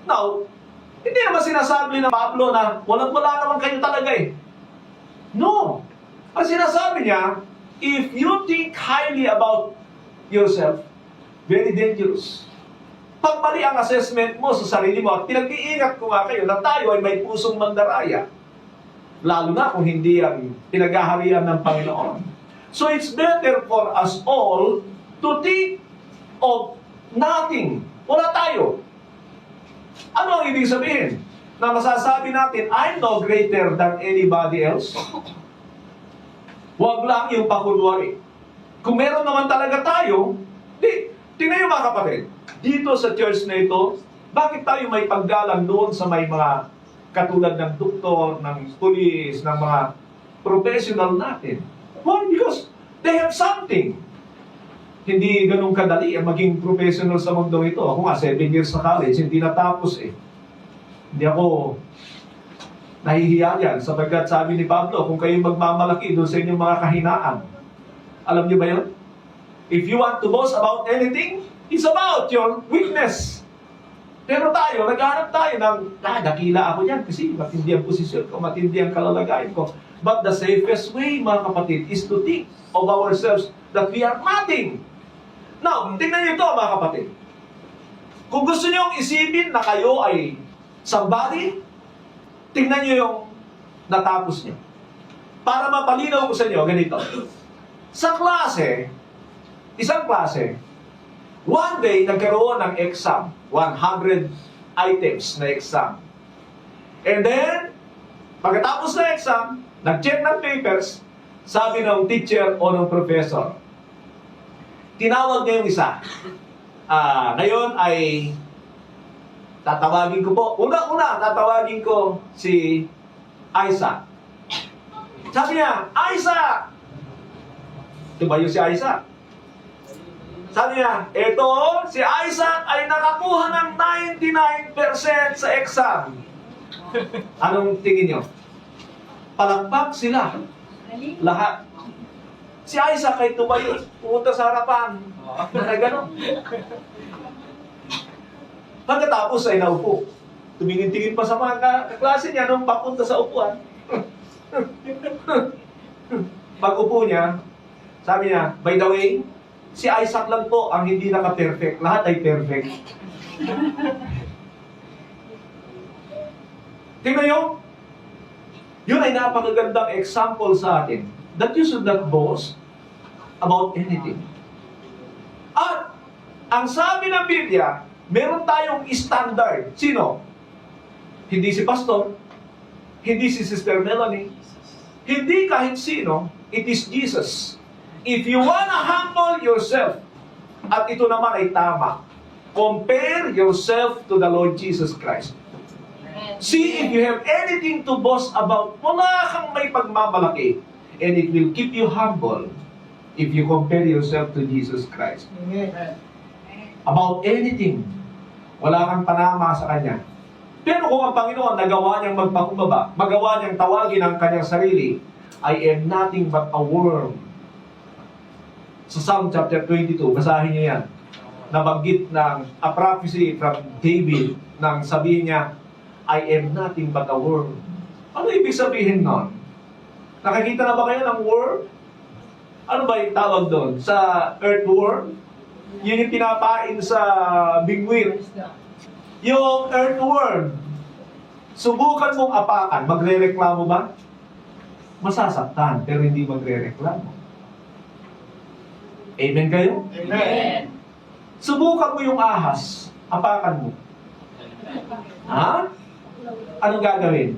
Now, hindi naman sinasabi ng Pablo na wala naman kayo talaga eh. No. Ang sinasabi niya, if you think highly about yourself, very dangerous. Pag mali ang assessment mo sa sarili mo, at pinag-iingat ko nga kayo na tayo ay may pusong mandaraya. Lalo na kung hindi ang pinaghaharian ng Panginoon. So it's better for us all to think of nothing. Wala tayo. Ano ang ibig sabihin? Na masasabi natin, I'm no greater than anybody else? Huwag lang yung pakunwari. Kung meron naman talaga tayo, tingnan yung mga kapatid. Dito sa church na ito, bakit tayo may paggalang doon sa may mga katulad ng doktor, ng pulis, ng mga professional natin? Why? Because they have something. Hindi ganun kadali ang maging professional sa mundong ito. Ako nga, 7 years sa college, hindi natapos eh. Hindi ako nahihiya yan, sapagkat sabi ni Pablo, kung kayo magmamalaki doon sa inyong mga kahinaan, alam niyo ba yun? If you want to boast about anything, it's about your weakness. Pero tayo, naghahanap tayo ng, dakila ako yan kasi matindi ang posisyon ko, matindi ang kalalagayan ko. But the safest way, mga kapatid, is to think of ourselves that we are nothing. Now, tingnan niyo ito, mga kapatid. Kung gusto niyong isipin na kayo ay somebody, tingnan niyo yung natapos niyo. Para mapalinaw ko sa inyo, ganito. Sa klase, isang klase, one day, nagkaroon ng exam. 100 items na exam. And then, pagkatapos ng exam, nag-check ng papers, sabi ng teacher o ng professor, tinawag niya yung isa. Ngayon ay Tatawagin ko po. Una-una, tatawagin ko si Isaac. Sabi niya, Isaac! Tumayo si Isaac. Sabi niya, eto, si Isaac ay nakakuha ng 99% sa exam. Anong tingin niyo? Palakpak sila. Lahat. Si Isaac ay tumayo, pumunta sa harapan. Ganon. Pagkatapos ay naupo. Tumingin-tingin pa sa mga kaklase niya nung papunta sa upuan. Pag-upo niya, sabi niya, by the way, si Isaac lang po ang hindi naka-perfect. Lahat ay perfect. Tingnan niyo, yun ay napakagandang example sa atin that you should not boast about anything. At ang sabi ng Biblia, meron tayong standard. Sino? Hindi si pastor, hindi si Sister Melanie, hindi kahit sino, it is Jesus. If you wanna humble yourself, at ito naman ay tama, compare yourself to the Lord Jesus Christ. See if you have anything to boast about, wala kang may pagmamalaki, and it will keep you humble if you compare yourself to Jesus Christ. About anything, wala kang panama sa Kanya. Pero kung ang Panginoon nagawa niyang magpakumbaba, magawa niyang tawagin ang Kanyang sarili, I am nothing but a worm. Sa Psalm chapter 22, basahin niyo yan. Nabanggit ng a prophecy from David nang sabihin niya, I am nothing but a worm. Ano ibig sabihin nun? Nakakita na ba kayo ng worm? Ano ba yung tawag doon? Sa earthworm? Yun yung pinapain sa bingwit. Yung earthworm, subukan mong apakan, magre-reklamo ba? Masasaktan, pero hindi magre-reklamo. Amen kayo? Amen. Subukan mo yung ahas, apakan mo. Ha? Anong gagawin?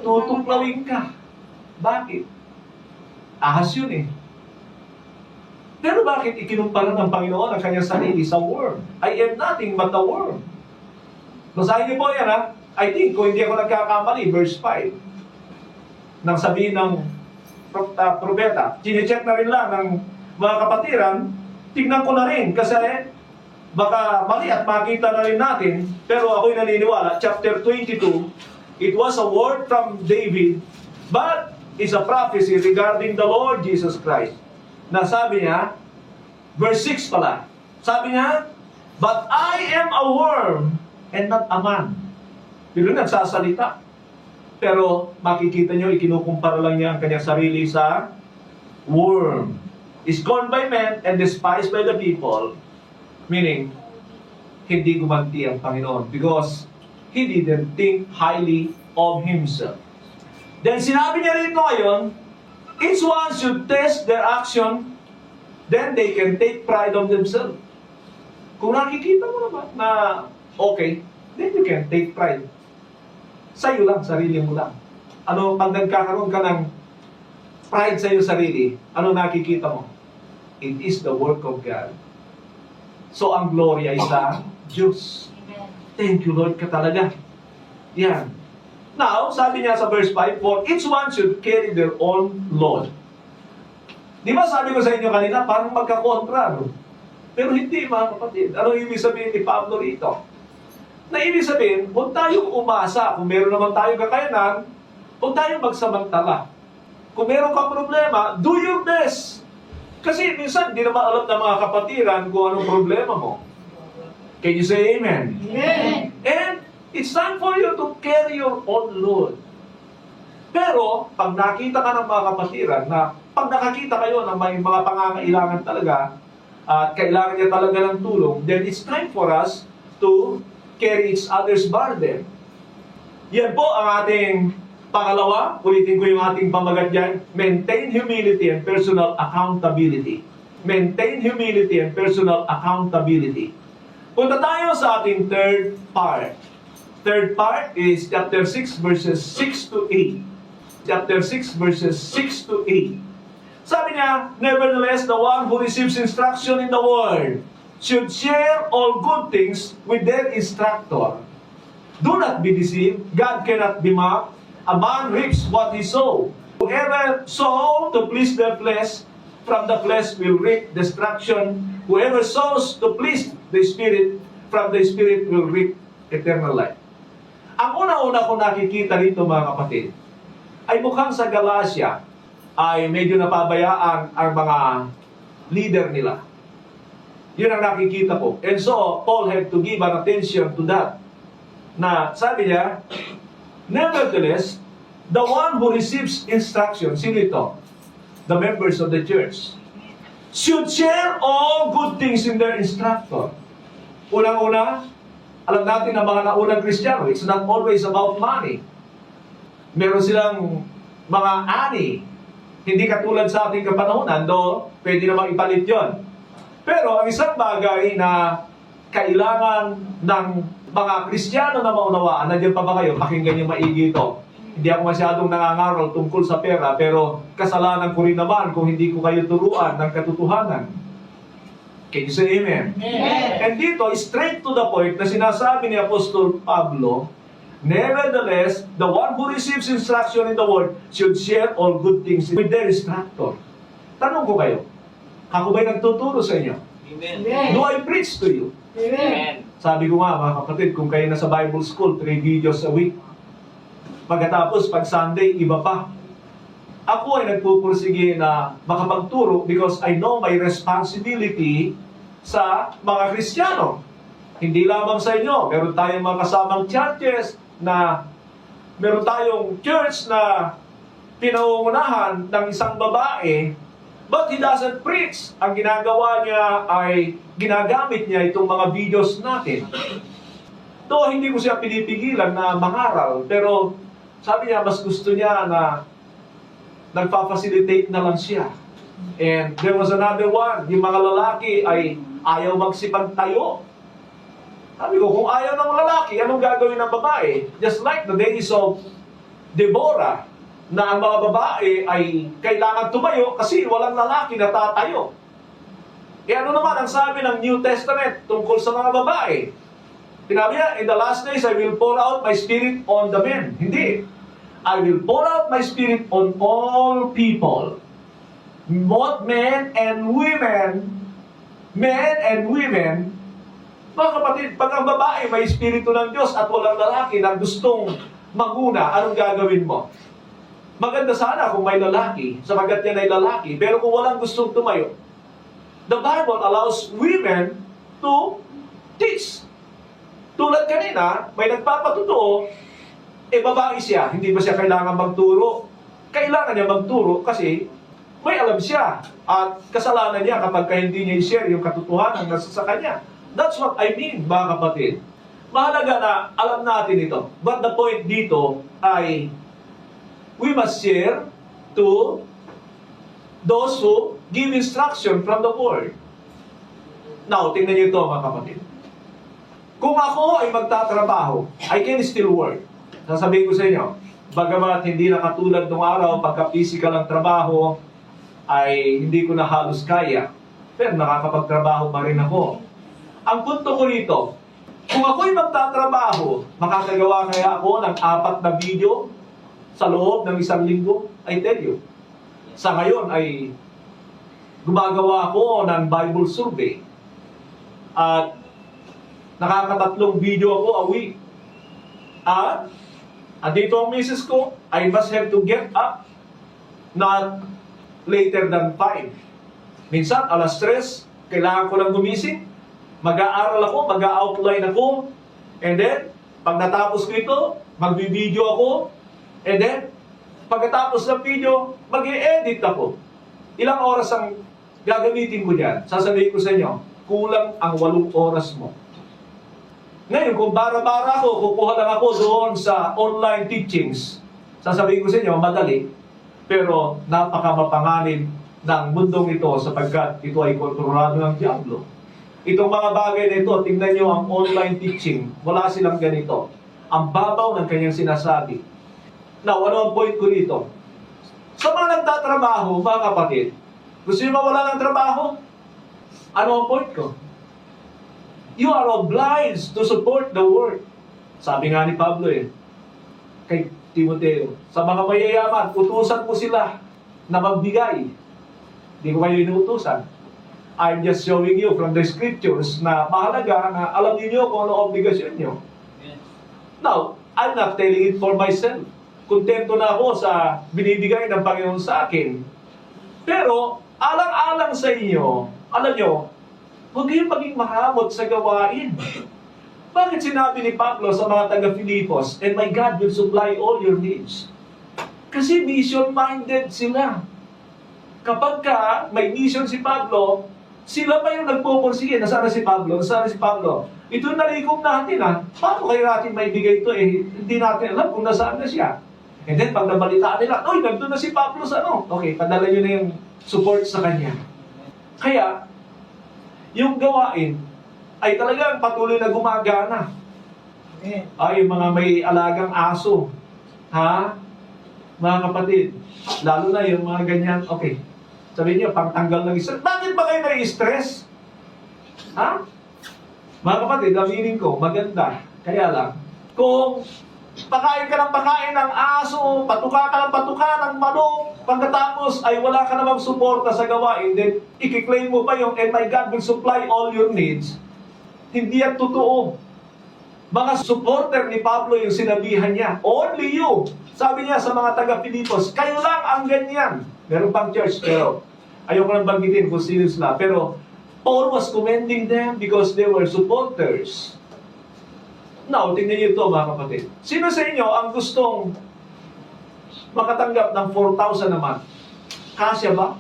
Tutuklawin ka. Bakit? Ahas yun eh. Pero bakit ikinumpara ng Panginoon ang kanyang sarili sa worm? I am nothing but a worm. Basahin niyo po yan ha. I think, kung hindi ako nagkakamali, verse 5. Nang sabihin ng propeta, chinecheck na rin lang ng mga kapatiran, tignan ko na rin kasi baka mali at makita na rin natin, pero ako'y naniniwala, chapter 22, it was a word from David, but it's a prophecy regarding the Lord Jesus Christ. Na sabi niya, verse 6 pala, sabi niya, but I am a worm and not a man. Pero nagsasalita. Pero makikita niyo, ikinukumpara lang niya ang kanyang sarili sa worm. Is gone by men and despised by the people. Meaning, hindi gumanti ang Panginoon because He didn't think highly of Himself. Then sinabi niya rito ngayon, each one should test their action, then they can take pride of themselves. Kung nakikita mo naman na okay, then you can take pride. Sa'yo lang, sarili mo lang. Ano, pag nagkakaroon ka ng pride sa iyo sarili, ano nakikita mo? It is the work of God. So, ang glory ay sa Diyos. Thank you, Lord, ka talaga. Yan. Now, sabi niya sa verse 5, for each one should carry their own load. Di ba sabi ko sa inyo kanina, parang magkakontra, no? Pero hindi, mga kapatid. Ano ibig sabihin ni Pablo rito? Na ibig sabihin, huwag tayong umasa. Kung meron naman tayong kakayanan, huwag tayong magsamantala. Kung meron kang problema, do your best. Kasi minsan, di naman alam ng mga kapatiran kung anong problema mo. Can you say amen? Amen. And it's time for you to carry your own load. Pero, pag nakita ka ng mga kapatiran na pag nakakita kayo na may mga pangangailangan talaga at kailangan niya talaga ng tulong, then it's time for us to carry each other's burden. Yan po ang ating pangalawa. Ulitin ko yung ating pamagat dyan. Maintain humility and personal accountability. Maintain humility and personal accountability. Punta tayo sa ating third part. Third part is chapter 6 verses 6 to 8. Chapter 6 verses 6 to 8. Sabi niya, nevertheless, the one who receives instruction in the word should share all good things with their instructor. Do not be deceived. God cannot be mocked. A man reaps what he sows. Whoever sows to please their flesh, from the flesh will reap destruction. Whoever sows to please the Spirit, from the Spirit will reap eternal life. Ang una-una ko nakikita dito mga kapatid, ay mukhang sa Galacia ay medyo napabayaan ang mga leader nila. Yun ang nakikita ko. And so, Paul had to give an attention to that. Na sabi niya, nevertheless, the one who receives instruction, sino ito? The members of the church, should share all good things in their instructor. Unang-una, alam natin na mga naunang Kristiyano, it's not always about money. Meron silang mga ani. Hindi katulad sa ating kapanahonan, do pwede namang ipalit yon. Pero ang isang bagay na kailangan ng mga Kristiyano na maunawaan, nandiyan pa ba kayo? Pakinggan niyo maigi ito. Hindi ako masyadong nangangaral tungkol sa pera, pero kasalanan ko rin naman kung hindi ko kayo turuan ng katotohanan. Can you say amen? Amen. And dito, straight to the point na sinasabi ni Apostol Pablo, nevertheless, the one who receives instruction in the word should share all good things with their instructor. Tanong ko kayo, ako ba'y nagtuturo sa inyo? Amen. Do I preach to you? Amen. Sabi ko nga, mga kapatid, kung kayo nasa Bible school, 3 videos a week. Pagkatapos, pag Sunday, iba pa. Ako ay nagpupursige na makapagturo because I know my responsibility sa mga Kristiyano. Hindi lamang sa inyo. Meron tayong mga kasamang churches na meron tayong church na pinangungunahan ng isang babae, but he doesn't preach. Ang ginagawa niya ay ginagamit niya itong mga videos natin. To hindi ko siya pinipigilan na mangaral, pero sabi niya mas gusto niya na nagpa-facilitate na lang siya. And there was another one, yung mga lalaki ay ayaw magsipagtayo. Sabi ko, kung ayaw ng lalaki, anong gagawin ng babae? Just like the days of Deborah, na ang mga babae ay kailangan tumayo kasi walang lalaki na tatayo. E ano naman ang sabi ng New Testament tungkol sa mga babae? Sinabi niya, in the last days, I will pour out my spirit on the men. Hindi. I will pour out my spirit on all people. Both men and women. Men and women. Mga kapatid, pag ang babae may espiritu ng Diyos at walang lalaki na gustong maguna, anong gagawin mo? Maganda sana kung may lalaki, sapagat yan ay lalaki, pero kung walang gustong tumayo, the Bible allows women to teach. Tulad kanina, may nagpapatutuo, babae siya, hindi ba siya kailangan magturo? Kailangan niya magturo kasi may alam siya at kasalanan niya kapag hindi niya i-share yung katotohanan na sa kanya. That's what I mean, mga kapatid. Mahalaga na alam natin ito. But the point dito ay we must share to those who give instruction from the Word. Now, tingnan niyo ito, mga kapatid. Kung ako ay magtatrabaho, I can still work. Sasabihin ko sa inyo, bagamat hindi na katulad nung araw, pagka-physical ang trabaho, ay hindi ko na halos kaya. Pero nakakapagtrabaho pa rin ako. Ang punto ko rito, kung ako'y magtatrabaho, makakagawa kaya ako ng 4 na video sa loob ng 1 linggo? I tell you. Sa ngayon ay gumagawa ako ng Bible survey. At nakakatatlong video ako a week. At dito ang misis ko, I must have to get up not later than 5. Minsan, alas 3, kailangan ko lang gumising. Mag-aaral ako, mag-outline ako. And then, pag natapos ko ito, mag-video ako. And then, pagkatapos ng video, mag-i-edit ako. Ilang oras ang gagamitin ko dyan? Sasabihin ko sa inyo, kulang ang 8 oras mo. Ngayon, kung bara-bara ako, kukuha lang ako doon sa online teachings. Sasabihin ko sa inyo, madali. Pero napaka-mapanganib ng mundong ito sapagkat ito ay kontrolado ng diablo. Itong mga bagay na ito, tingnan nyo ang online teaching. Wala silang ganito. Ang babaw ng kanyang sinasabi. Now, ano ang point ko dito? Sa mga nagtatrabaho, mga kapatid, gusto nyo mawala ng trabaho? Ano ang point ko? You are obliged to support the work. Sabi nga ni Pablo kay Timoteo, sa mga mayayaman, utusan mo sila na magbigay. Hindi ko kayo inuutusan. I'm just showing you from the scriptures na mahalaga na alam niyo kung ano obligasyon nyo. Now, I'm not telling it for myself. Kontento na ako sa binibigay ng Panginoon sa akin. Pero, alang-alang sa inyo, alam nyo, huwag kayong maging mahamot sa gawain. Bakit sinabi ni Pablo sa mga taga-Filipos, and my God will supply all your needs? Kasi mission-minded sila. Kapag may mission si Pablo, sila pa yung nagpupursige. Nasaan na si Pablo? Nasaan na si Pablo? Ito nalikom natin Paano kayo natin maibigay ito hindi natin alam kung nasaan na siya. And then pag nabalitaan nila, nandun na si Pablo sa Okay, padala nyo na yung support sa kanya. Kaya, yung gawain ay talagang patuloy na gumagana. Ay, yung mga may alagang aso. Mga kapatid, lalo na yung mga ganyan, okay, sabihin niyo, pangtanggal ng stress. Bakit ba kayo na-stress? Mga kapatid, aminin ko, maganda. Kaya lang, kung pakain ka ng aso, patuka ka ng manok, pagkatapos ay wala ka namang suporta sa gawain, then ikiklaim mo pa yung, and my God will supply all your needs. Hindi yan totoo. Mga supporter ni Pablo yung sinabihan niya, only you. Sabi niya sa mga taga-Filipos, kayo lang ang ganyan. Meron pang church, pero ayoko nang banggitin kung sino sila. Pero Paul was commending them because they were supporters. Now, tingnan niyo ito mga kapatid. Sino sa inyo ang gustong makatanggap ng 4,000 naman? Kasya ba?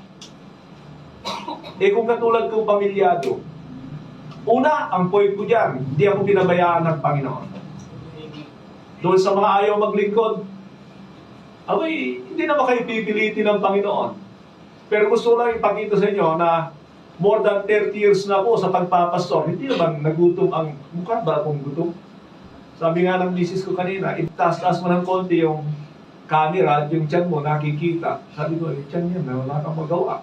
Kung katulad kong pamilyado, una, ang point ko dyan, hindi ako pinabayaan ng Panginoon. Doon sa mga ayaw maglingkod, hindi naman kayo pipilitin ng Panginoon. Pero gusto ko lang ipakita sa inyo na more than 30 years na ako sa pagpapastor, hindi naman nagutom ang mukha ba akong gutom? Sabi nga ng misis ko kanina, itaas-taas mo ng konti yung camera at yung tiyan mo nakikita. Sabi ko, tiyan yan, wala kang magawa.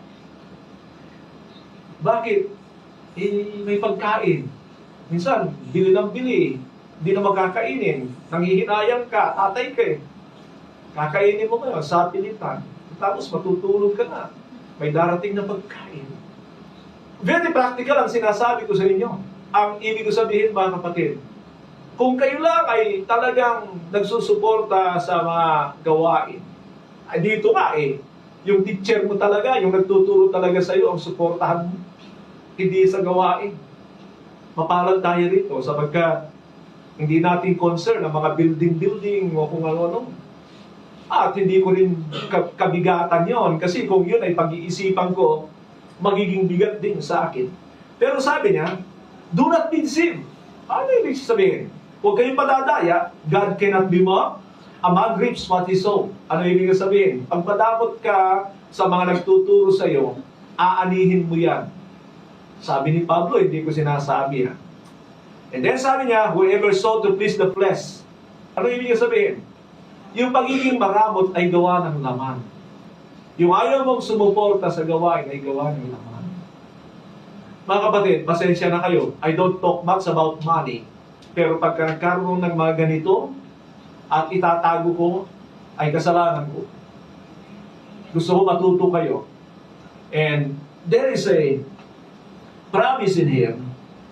Bakit? May pagkain. Minsan, bili ng bili. Hindi na magkakainin. Nanghihinayang ka, tatay ka Kakainin mo ngayon sa pilitan. Tapos matutulog ka na. May darating na pagkain. Very practical ang sinasabi ko sa inyo. Ang ibig ko sabihin mga kapatid, kung kayo lang ay talagang nagsusuporta sa mga gawain, dito nga yung teacher mo talaga, yung nagtuturo talaga sa iyo, ang suportahan mo. Hindi sa gawain. Mapalad tayo rito sapagkat hindi natin concern ang mga building o kung ano-ano. At hindi ko rin kabigatan yon kasi kung yun ay pag-iisipan ko, magiging bigat din sa akin. Pero sabi niya, do not be deceived. Ano ibig sabihin? Huwag kayong padadaya, God cannot be mocked. A man reaps what he sow. Ano ibig sabihin? Pag madamot ka sa mga nagtuturo sa iyo, aanihin mo yan. Sabi ni Pablo, hindi ko sinasabi And then sabi niya, whoever sought to please the flesh. Ano ibig sabihin? Yung pagiging maramot ay gawa ng laman. Yung ayaw mong sumuporta sa gawain ay gawa ng laman. Mga kapatid, pasensya na kayo. I don't talk much about money. Pero pagka nagkaroon ng mga ganito at itatago ko, ay kasalanan ko. Gusto ko matuto kayo. And there is a promise in here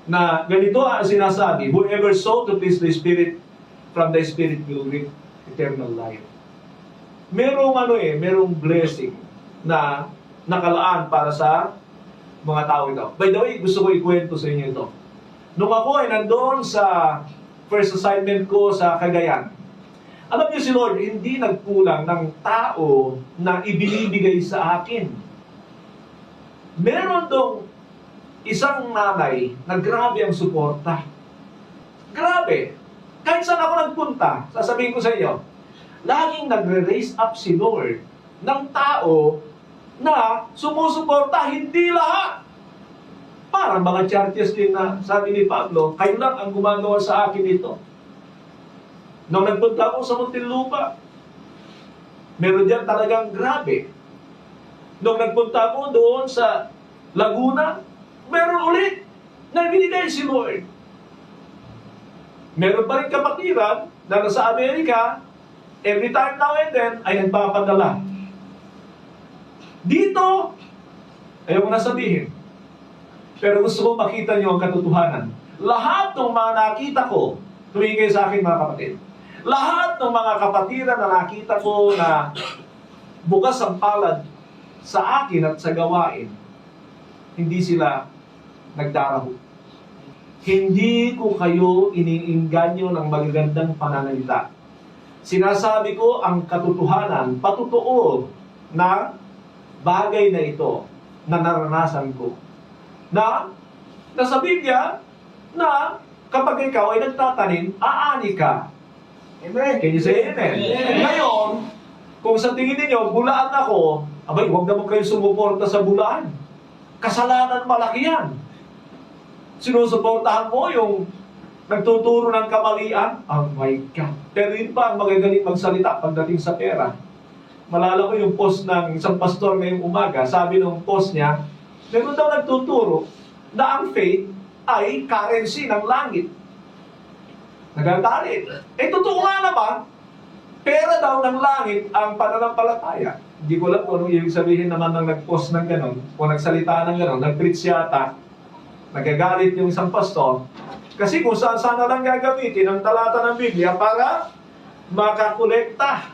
na ganito ang sinasabi, whoever sought to please the Spirit, from the Spirit will reap eternal life. Merong merong blessing na nakalaan para sa mga tao ito. By the way, gusto ko ikwento sa inyo ito. Nung ako ay nandoon sa first assignment ko sa Cagayan, alam niyo si Lord, hindi nagkulang ng tao na ibinibigay sa akin. Meron dong isang nanay na grabe ang suporta. Grabe. Kahit saan ako nagpunta, sasabihin ko sa inyo, laging nagre-raise up si Lord ng tao na sumusuporta, hindi lahat. Parang mga churches din na sabi ni Pablo, kayo lang ang gumagawa sa akin ito. Nung nagpunta ako sa Muntinlupa, meron diyan talagang grabe. Nung nagpunta ako doon sa Laguna, meron ulit na binigay si Lord. Meron pa rin kapatiran na nasa Amerika, every time now and then, ay nagpapadala. Dito, ayaw ko na sabihin. Pero gusto ko makita niyo ang katotohanan. Lahat ng mga nakita ko, tumingin kayo sa akin mga kapatid. Lahat ng mga kapatiran na nakita ko na bukas ang palad sa akin at sa gawain, hindi sila nagdaraho. Hindi ko kayo iniinganyo ng magagandang pananalita. Sinasabi ko ang katotohanan, patotoo na bagay na ito na naranasan ko. Na sa Biblia, na kapag ikaw ay nagtatanim, aani ka. Amen. Can you say amen? Ngayon, kung sa tingin ninyo, bulaan ako, abay, huwag naman kayo sumuporta sa bulaan. Kasalanan malaki yan. Sinusuportahan mo yung nagtuturo ng kamalian? Oh my God. Pero yun pa ang magagaling magsalita pagdating sa pera. Malala ko yung post ng isang pastor ngayong umaga. Sabi ng post niya, meron daw nagtuturo na ang faith ay currency ng langit. Nagagalit. Totoo nga naman, pera daw ng langit ang pananampalataya. Hindi ko alam kung anong ibig sabihin naman ng nag-post ng gano'n, o nagsalita ng gano'n, nag-preach yata, nagagalit yung isang pastor, kasi kung saan na lang gagamitin ang talata ng Biblia para makakolekta.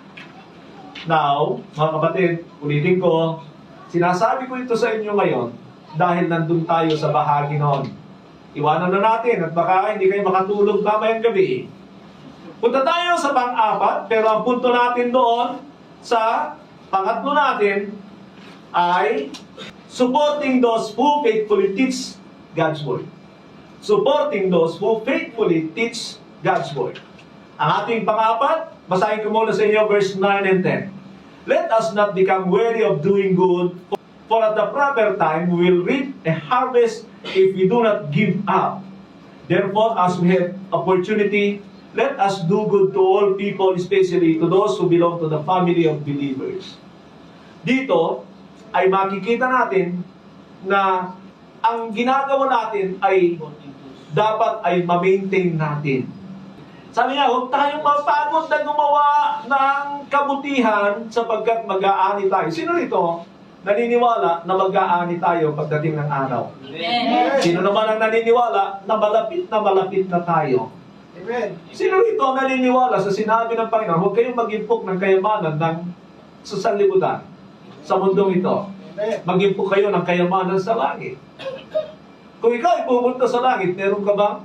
Now, mga kapatid, ulitin ko, sinasabi ko ito sa inyo ngayon dahil nandun tayo sa bahagi noon. Iwanan na natin at baka hindi kayo makatulog mamayang gabi. Punta tayo sa pang-apat, pero ang punto natin doon sa pangatlo natin ay supporting those who faithfully teach God's Word. Supporting those who faithfully teach God's Word. Ang ating pang-apat, basahin ko muna sa inyo verse 9 and 10. Let us not become weary of doing good, for at the proper time we will reap a harvest if we do not give up. Therefore, as we have opportunity, let us do good to all people, especially to those who belong to the family of believers. Dito ay makikita natin na ang ginagawa natin ay dapat ay ma-maintain natin. Sabi niya, huwag tayong mapagod na gumawa ng kabutihan sapagkat mag-aani tayo. Sino rito naniniwala na mag-aani tayo pagdating ng araw? Amen. Sino naman ang naniniwala na malapit na tayo? Amen. Sino rito ang naniniwala sa sinabi ng Panginoon, huwag kayong mag-impok ng kayamanan ng sa sanlibutan, sa mundong ito. Amen. Mag-impok kayo ng kayamanan sa langit. Kung ikaw ay pupunta sa langit, meron ka bang?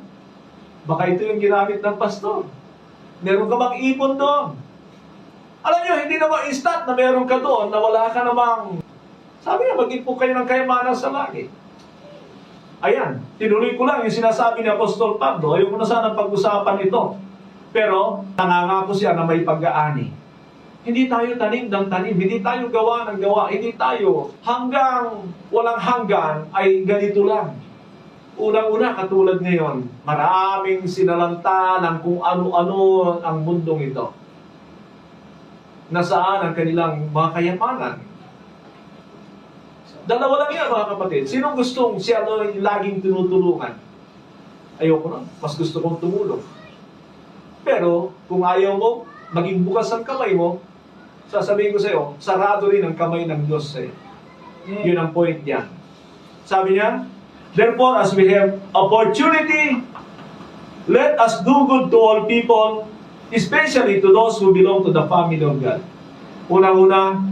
Baka ito yung ginamit ng pastor. Meron ka bang ipon doon? Alam nyo, hindi naman instant na meron ka doon na wala ka namang. Sabi niya, mag-impok kayo ng kayamanan sa langit. Ayan, tinuloy ko lang yung sinasabi ni Apostol Pablo. Ayoko na sana pag-usapan ito. Pero, nangangako siya na may pag-aani. Hindi tayo tanim ng tanim, hindi tayo gawa ng gawa, hindi tayo hanggang walang hanggan ay ganito lang. Unang-una, katulad ngayon, maraming sinalanta ng kung ano-ano ang mundong ito. Nasaan ang kanilang mga kayamanan? Dalawa lang yan, mga kapatid. Sinong gustong siya laging tinutulungan? Ayoko na. Mas gusto kong tumulong. Pero, kung ayaw mo, maging bukas ang kamay mo, sasabihin ko sa iyo, sarado rin ang kamay ng Diyos sa iyo. Yun ang point niya. Sabi niya, therefore, as we have opportunity, let us do good to all people, especially to those who belong to the family of God. Una-una,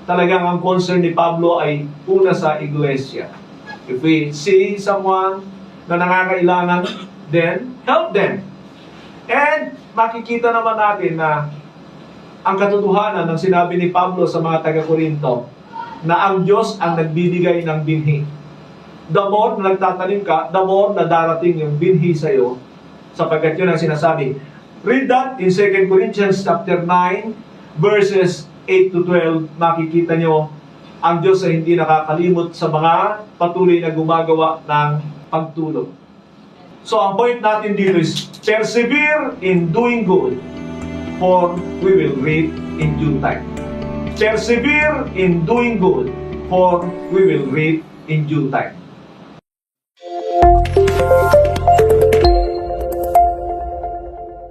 talagang ang concern ni Pablo ay una sa iglesia. If we see someone na nangangailangan, then help them. And makikita naman natin na ang katotohanan ng sinabi ni Pablo sa mga taga-Korinto na ang Diyos ang nagbibigay ng binhi. The more na nagtatanim ka, the more na darating yung binhi sa iyo, sapagkat yun ang sinasabi. Read that in 2 Corinthians chapter 9, verses 8 to 12, makikita nyo ang Diyos ay hindi nakakalimot sa mga patuloy na gumagawa ng pagtulong. So ang point natin dito is, persevere in doing good, for we will reap in due time. Persevere in doing good, for we will reap in due time.